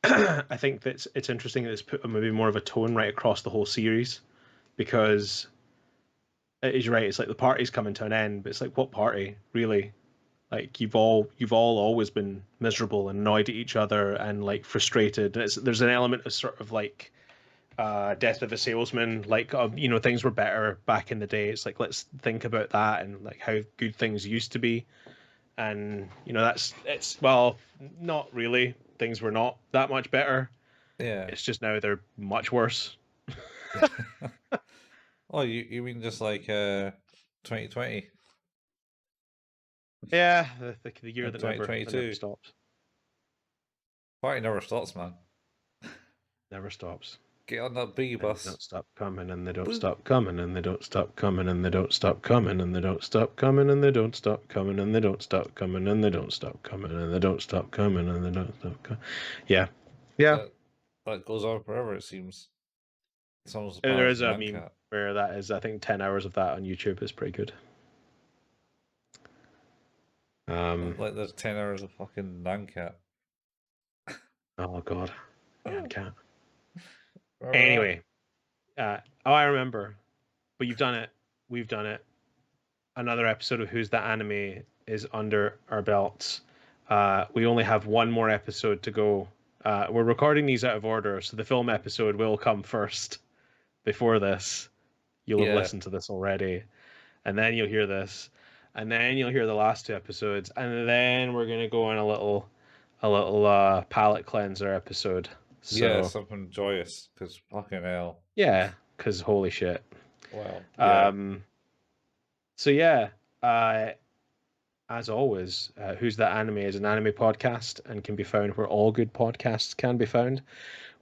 [SPEAKER 2] I think that it's interesting that it's put maybe more of a tone right across the whole series because it is right. It's like the party's coming to an end, but it's like what party really? Like you've all always been miserable and annoyed at each other and like frustrated. There's an element of sort of like Death of a Salesman, like things were better back in the day. It's like let's think about that and like how good things used to be, and it's well, not really. Things were not that much better.
[SPEAKER 1] yeah.
[SPEAKER 2] It's just now they're much worse.
[SPEAKER 1] Oh, you mean just like 2020
[SPEAKER 2] Yeah, the year
[SPEAKER 1] and
[SPEAKER 2] that never
[SPEAKER 1] 2022?
[SPEAKER 2] stops,
[SPEAKER 1] Party never stops, man.
[SPEAKER 2] never stops.
[SPEAKER 1] Get on that B
[SPEAKER 2] And they
[SPEAKER 1] bus.
[SPEAKER 2] don't stop coming, and they don't
[SPEAKER 1] Boop.
[SPEAKER 2] stop coming, and they don't stop coming, and they don't stop coming, and they don't stop coming, and they don't stop coming, and they don't stop coming, and they don't stop coming, and they don't stop coming, and they don't stop coming. Yeah, yeah.
[SPEAKER 1] That goes on forever. It seems. It's almost as
[SPEAKER 2] And
[SPEAKER 1] bad
[SPEAKER 2] there
[SPEAKER 1] as
[SPEAKER 2] is a meme
[SPEAKER 1] Mancat.
[SPEAKER 2] where that is, I think, 10 hours of that on YouTube is pretty good. Um.
[SPEAKER 1] Like there's 10 hours of fucking Mancat.
[SPEAKER 2] Oh God, man,
[SPEAKER 1] Oh,
[SPEAKER 2] cat.
[SPEAKER 1] remember that?
[SPEAKER 2] Anyway, I remember, but you've done it. We've done it. Another episode of Who's That Anime is under our belts. We only have one more episode to go. We're recording these out of order, so the film episode will come first before this. You'll have
[SPEAKER 1] Yeah.
[SPEAKER 2] listened to this already, and then you'll hear this, and then you'll hear the last two episodes, and then we're gonna go on a little palate cleanser episode.
[SPEAKER 1] Yeah,
[SPEAKER 2] So
[SPEAKER 1] something joyous. Because fucking hell.
[SPEAKER 2] yeah, because holy shit.
[SPEAKER 1] Well, yeah.
[SPEAKER 2] Um, so yeah, uh, as always, Who's That Anime is an anime podcast and can be found where all good podcasts can be found.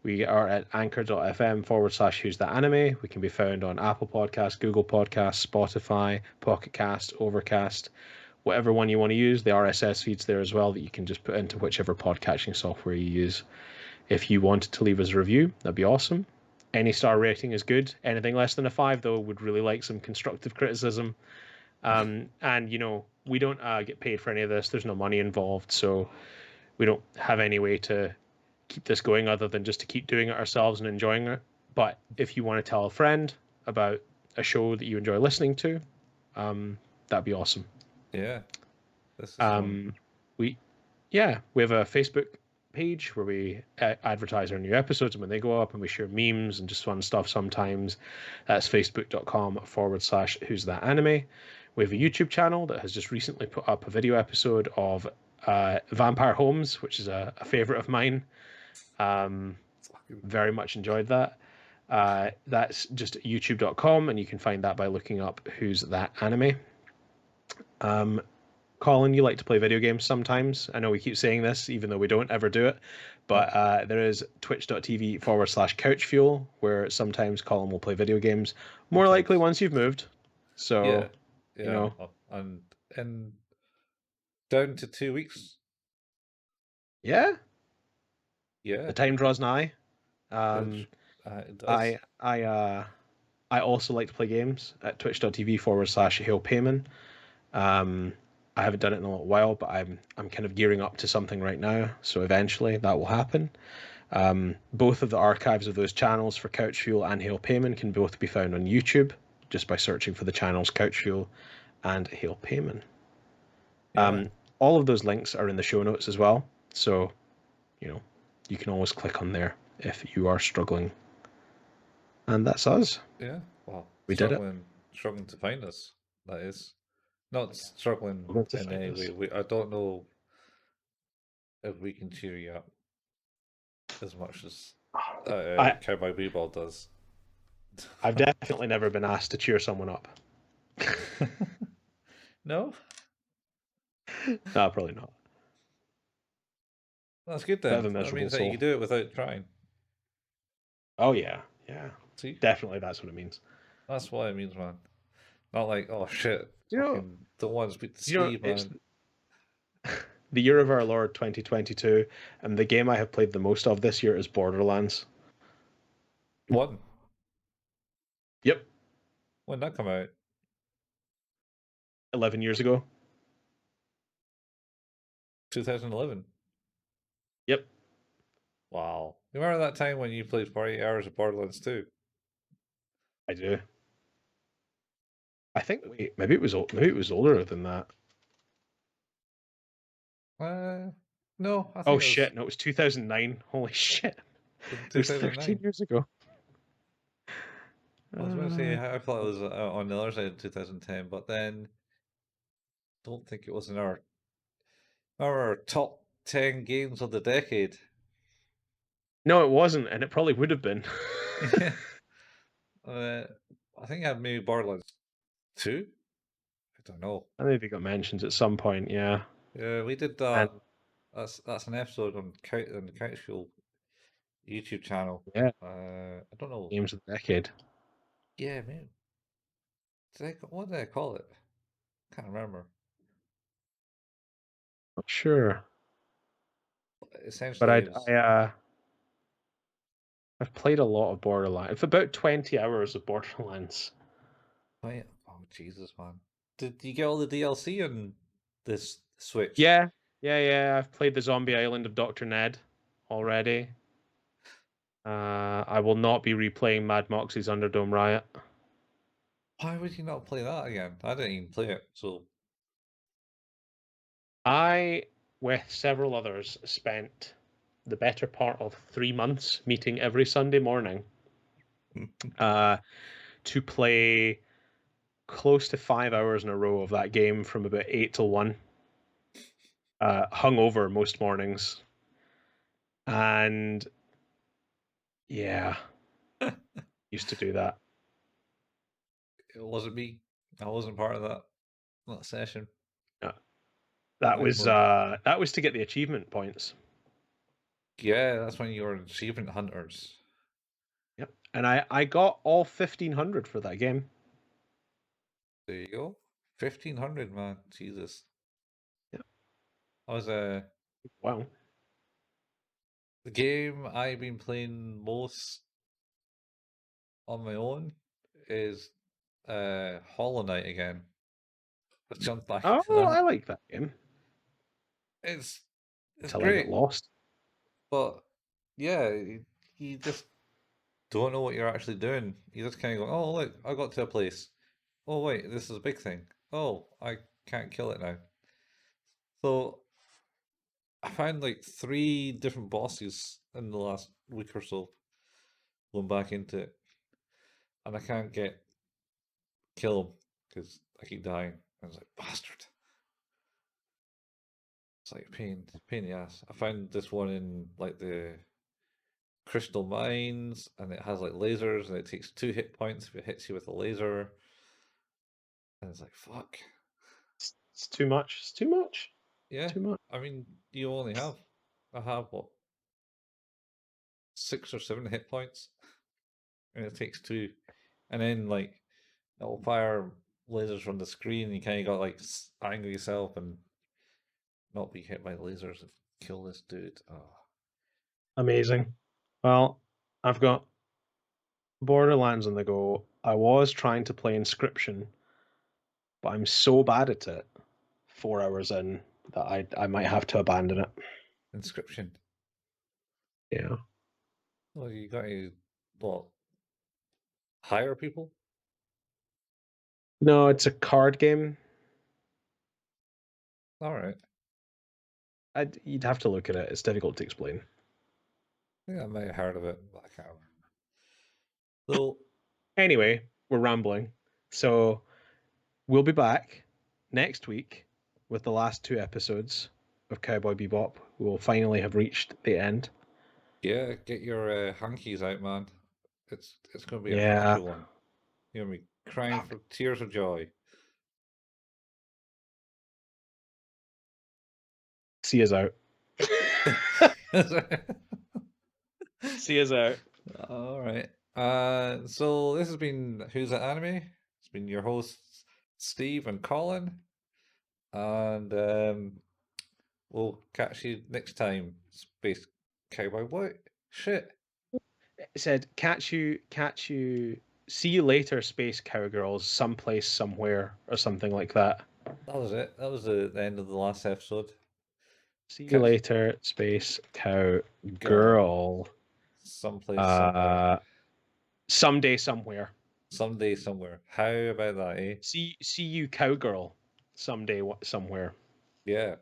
[SPEAKER 2] We are at anchor.fm/. Who's That Anime. We can be found on Apple Podcasts, Google Podcasts, Spotify, Pocket Cast, Overcast, whatever one you want to use. The RSS feed's there as well that you can just put into whichever podcatching software you use. If you wanted to leave us a review, that'd be awesome. Any star rating is good. Anything less than a 5, though, would really like some constructive criticism. And we don't get paid for any of this. There's no money involved, so we don't have any way to keep this going other than just to keep doing it ourselves and enjoying it. But if you want to tell a friend about a show that you enjoy listening to, that'd be awesome.
[SPEAKER 1] Yeah, this is fun.
[SPEAKER 2] We have a Facebook page where we advertise our new episodes and when they go up, and we share memes and just fun stuff sometimes. That's facebook.com/who's that anime. We have a YouTube channel that has just recently put up a video episode of Vampire Homes, which is a favorite of mine. Very much enjoyed that. That's just youtube.com, and you can find that by looking up Who's That Anime. Colin, you like to play video games sometimes. I know we keep saying this, even though we don't ever do it. But there is twitch.tv/couchfuel, where sometimes Colin will play video games. More likely once you've moved. So,
[SPEAKER 1] yeah, and in down to 2 weeks.
[SPEAKER 2] Yeah.
[SPEAKER 1] Yeah.
[SPEAKER 2] The time draws nigh.
[SPEAKER 1] It does.
[SPEAKER 2] I also like to play games at twitch.tv/hailpayman. I haven't done it in a little while, but I'm kind of gearing up to something right now, so eventually that will happen. Both of the archives of those channels for Couch Fuel and Hail Payman can both be found on YouTube just by searching for the channels Couch Fuel and Hail Payman.
[SPEAKER 1] Yeah.
[SPEAKER 2] All of those links are in the show notes as well, so you can always click on there if you are struggling. And that's us.
[SPEAKER 1] Yeah. Well,
[SPEAKER 2] we did it.
[SPEAKER 1] Struggling to find us. That is not struggling in any way. I don't know if we can cheer you up as much as Cowboy Bebop does.
[SPEAKER 2] I've definitely never been asked to cheer someone up.
[SPEAKER 1] No?
[SPEAKER 2] No, probably not.
[SPEAKER 1] That's good then. That means that you can do it without trying.
[SPEAKER 2] Oh yeah.
[SPEAKER 1] See?
[SPEAKER 2] Definitely, that's what it means.
[SPEAKER 1] That's what it means, man. Not like, oh shit, don't want to speak to Steve, man.
[SPEAKER 2] The year of our Lord 2022, and the game I have played the most of this year is Borderlands.
[SPEAKER 1] 1.
[SPEAKER 2] Yep.
[SPEAKER 1] When did that come out?
[SPEAKER 2] 11 years ago.
[SPEAKER 1] 2011.
[SPEAKER 2] Yep.
[SPEAKER 1] Wow. You remember that time when you played 40 hours of Borderlands 2?
[SPEAKER 2] I do. I think maybe it was older than that.
[SPEAKER 1] No. I think
[SPEAKER 2] oh shit! No, it was 2009. Holy shit! It was 13 years ago.
[SPEAKER 1] I was going to say I thought it was on the other side of 2010, but then don't think it was in our top 10 games of the decade.
[SPEAKER 2] No, it wasn't, and it probably would have been.
[SPEAKER 1] Yeah. I think I had maybe Borderlands 2. I don't know.
[SPEAKER 2] I think it got mentioned at some point. Yeah.
[SPEAKER 1] Yeah, we did that. That's an episode on the Couch Fuel YouTube channel.
[SPEAKER 2] Yeah.
[SPEAKER 1] I don't know.
[SPEAKER 2] Games of the decade.
[SPEAKER 1] Yeah, man. What did I call it? Can't remember.
[SPEAKER 2] Not sure.
[SPEAKER 1] Essentially,
[SPEAKER 2] but I've played a lot of Borderlands. It's about 20 hours of Borderlands.
[SPEAKER 1] Oh Jesus, man! Did you get all the DLC on this Switch?
[SPEAKER 2] Yeah. I've played the Zombie Island of Dr. Ned already. I will not be replaying Mad Moxie's Underdome Riot.
[SPEAKER 1] Why would you not play that again? I didn't even play it, so.
[SPEAKER 2] I, with several others, spent the better part of 3 months meeting every Sunday morning to play close to 5 hours in a row of that game from about 8 till 1. Hungover most mornings. And yeah, used to do that.
[SPEAKER 1] It wasn't me. I wasn't part of that session.
[SPEAKER 2] No. That was to get the achievement points.
[SPEAKER 1] Yeah, that's when you were achievement hunters.
[SPEAKER 2] Yep. And I got all 1,500 for that game.
[SPEAKER 1] There you go. 1,500, man. Jesus.
[SPEAKER 2] Yep.
[SPEAKER 1] I was
[SPEAKER 2] Wow.
[SPEAKER 1] The game I've been playing most on my own is Hollow Knight again. jump back
[SPEAKER 2] Oh,
[SPEAKER 1] into
[SPEAKER 2] I
[SPEAKER 1] that.
[SPEAKER 2] like that game.
[SPEAKER 1] It's
[SPEAKER 2] Till I get
[SPEAKER 1] great,
[SPEAKER 2] lost.
[SPEAKER 1] but yeah, you just don't know what you're actually doing. You just kind of go, oh look, I got to a place. Oh wait, this is a big thing. Oh, I can't kill it now. So I found like 3 different bosses in the last week or so going back into it, and I can't kill them because I keep dying. I was like, bastard. It's like pain in the ass. I found this one in like the crystal mines, and it has like lasers, and it takes 2 hit points if it hits you with a laser. And it's like, fuck.
[SPEAKER 2] It's too much. It's too much.
[SPEAKER 1] Yeah,
[SPEAKER 2] Too much.
[SPEAKER 1] I mean, I have what, 6 or 7 hit points, and it takes 2, and then like it'll fire lasers from the screen. And you kind of got like angle yourself and not be hit by lasers and kill this dude. Oh,
[SPEAKER 2] Amazing. Well, I've got Borderlands on the go. I was trying to play Inscription, but I'm so bad at it, 4 hours in, that I might have to abandon it.
[SPEAKER 1] Inscription.
[SPEAKER 2] Yeah.
[SPEAKER 1] Well, you got to what? Hire people?
[SPEAKER 2] No, it's a card game.
[SPEAKER 1] All right.
[SPEAKER 2] You'd have to look at it. It's difficult to explain.
[SPEAKER 1] I think I might have heard of it, but I can't remember. So
[SPEAKER 2] Anyway, we're rambling. So we'll be back next week with the last 2 episodes of Cowboy Bebop. We will finally have reached the end.
[SPEAKER 1] yeah, get your hankies out, man. It's going to be a
[SPEAKER 2] Yeah.
[SPEAKER 1] happy one. You're going to be crying for tears of joy.
[SPEAKER 2] See us out. See us out.
[SPEAKER 1] All right. So this has been Who's That Anime? It's been your hosts Steve and Colin, and we'll catch you next time. Space Cowboy. What? Shit.
[SPEAKER 2] It said, catch you, see you later, Space Cowgirls, someplace, somewhere, or something like that.
[SPEAKER 1] That was it. That was the end of the last episode.
[SPEAKER 2] See you
[SPEAKER 1] Catch-
[SPEAKER 2] later, Space Cowgirl.
[SPEAKER 1] Someplace, somewhere.
[SPEAKER 2] Someday, somewhere.
[SPEAKER 1] Someday, somewhere. How about that, eh?
[SPEAKER 2] See you, Cowgirl. Someday, somewhere.
[SPEAKER 1] Yeah.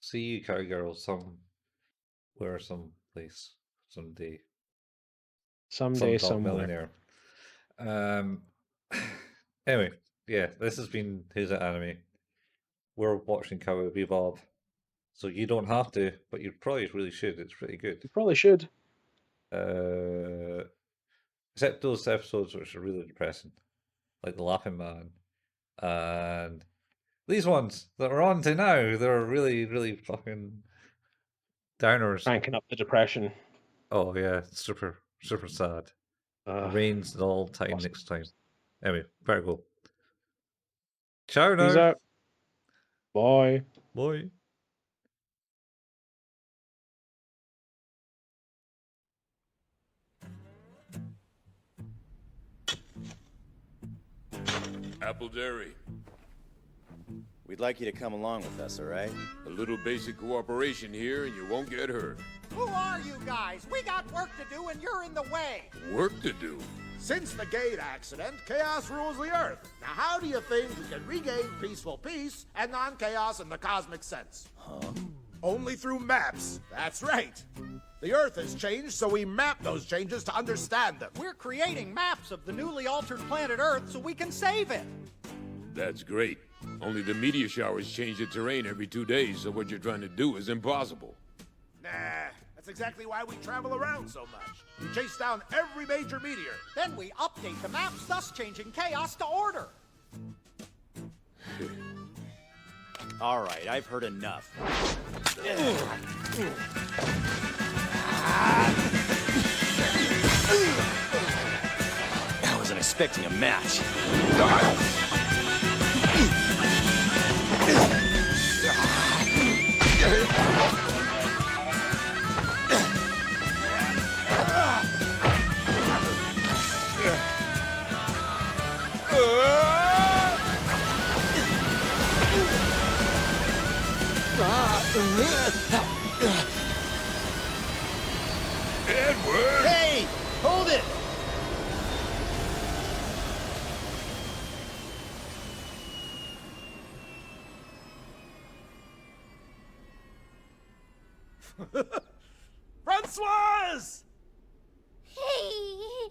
[SPEAKER 1] See you, cowgirl, somewhere, someplace, someday.
[SPEAKER 2] Someday,
[SPEAKER 1] Some top
[SPEAKER 2] somewhere.
[SPEAKER 1] millionaire. Anyway, yeah, this has been Who's That Anime. We're watching Cowboy Bebop, so you don't have to, but you probably really should. It's pretty good.
[SPEAKER 2] You probably should.
[SPEAKER 1] Except those episodes which are really depressing, like the Laughing Man, and these ones that we're on to now. They're really, really fucking downers.
[SPEAKER 2] Cranking up the depression.
[SPEAKER 1] Oh yeah, super, super sad. Rains all time next time. Anyway, better go. Ciao now.
[SPEAKER 2] Peace out. Bye.
[SPEAKER 1] Bye.
[SPEAKER 3] Apple Dairy.
[SPEAKER 4] We'd like you to come along with us, all right?
[SPEAKER 3] A little basic cooperation here and you won't get hurt.
[SPEAKER 5] Who are you guys? We got work to do and you're in the way.
[SPEAKER 3] Work to do.
[SPEAKER 5] Since the gate accident, chaos rules the Earth. Now how do you think we can regain peaceful peace and non-chaos in the cosmic sense?
[SPEAKER 4] Huh?
[SPEAKER 5] Only through maps. That's right. The Earth has changed, so we map those changes to understand them.
[SPEAKER 6] We're creating maps of the newly altered planet Earth so we can save it.
[SPEAKER 3] That's great. Only the meteor showers change the terrain every 2 days, so what you're trying to do is impossible.
[SPEAKER 5] Nah, that's exactly why we travel around so much. We chase down every major meteor.
[SPEAKER 6] Then we update the maps, thus changing chaos to order.
[SPEAKER 4] All right, I've heard enough. I wasn't expecting a match.
[SPEAKER 3] Edward!
[SPEAKER 5] Hey! Hold it! Francoise!
[SPEAKER 7] Hey!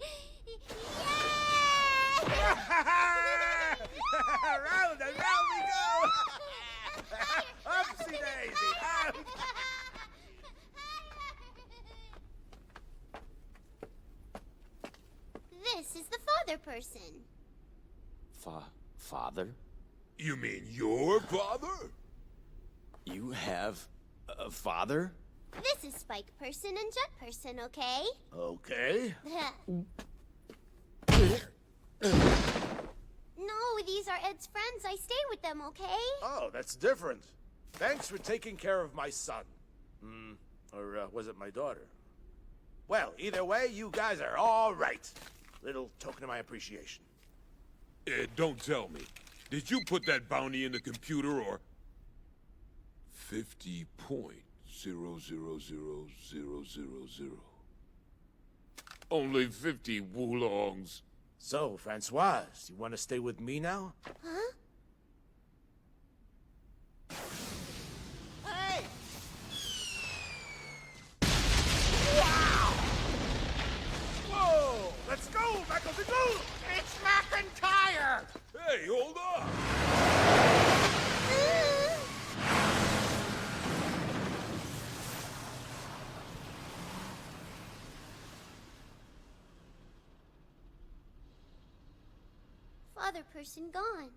[SPEAKER 5] Round and round we go! Upsy daisy!
[SPEAKER 7] This is the father person.
[SPEAKER 4] Father?
[SPEAKER 3] You mean your father?
[SPEAKER 4] You have a father?
[SPEAKER 7] This is Spike person and Jet person, okay?
[SPEAKER 5] Okay.
[SPEAKER 7] No, these are Ed's friends. I stay with them, okay?
[SPEAKER 5] Oh, that's different. Thanks for taking care of my son. Or was it my daughter? Well, either way, you guys are all right. Little token of my appreciation.
[SPEAKER 3] Ed, don't tell me. Did you put that bounty in the computer or... 50.000000. Only 50 Woolongs.
[SPEAKER 5] So, Francoise, you want to stay with me now?
[SPEAKER 7] Huh?
[SPEAKER 5] Hey! Wow! Whoa! Let's go, Mackle-de-Goo! It's McIntyre!
[SPEAKER 3] Hey, hold on!
[SPEAKER 7] Father person gone.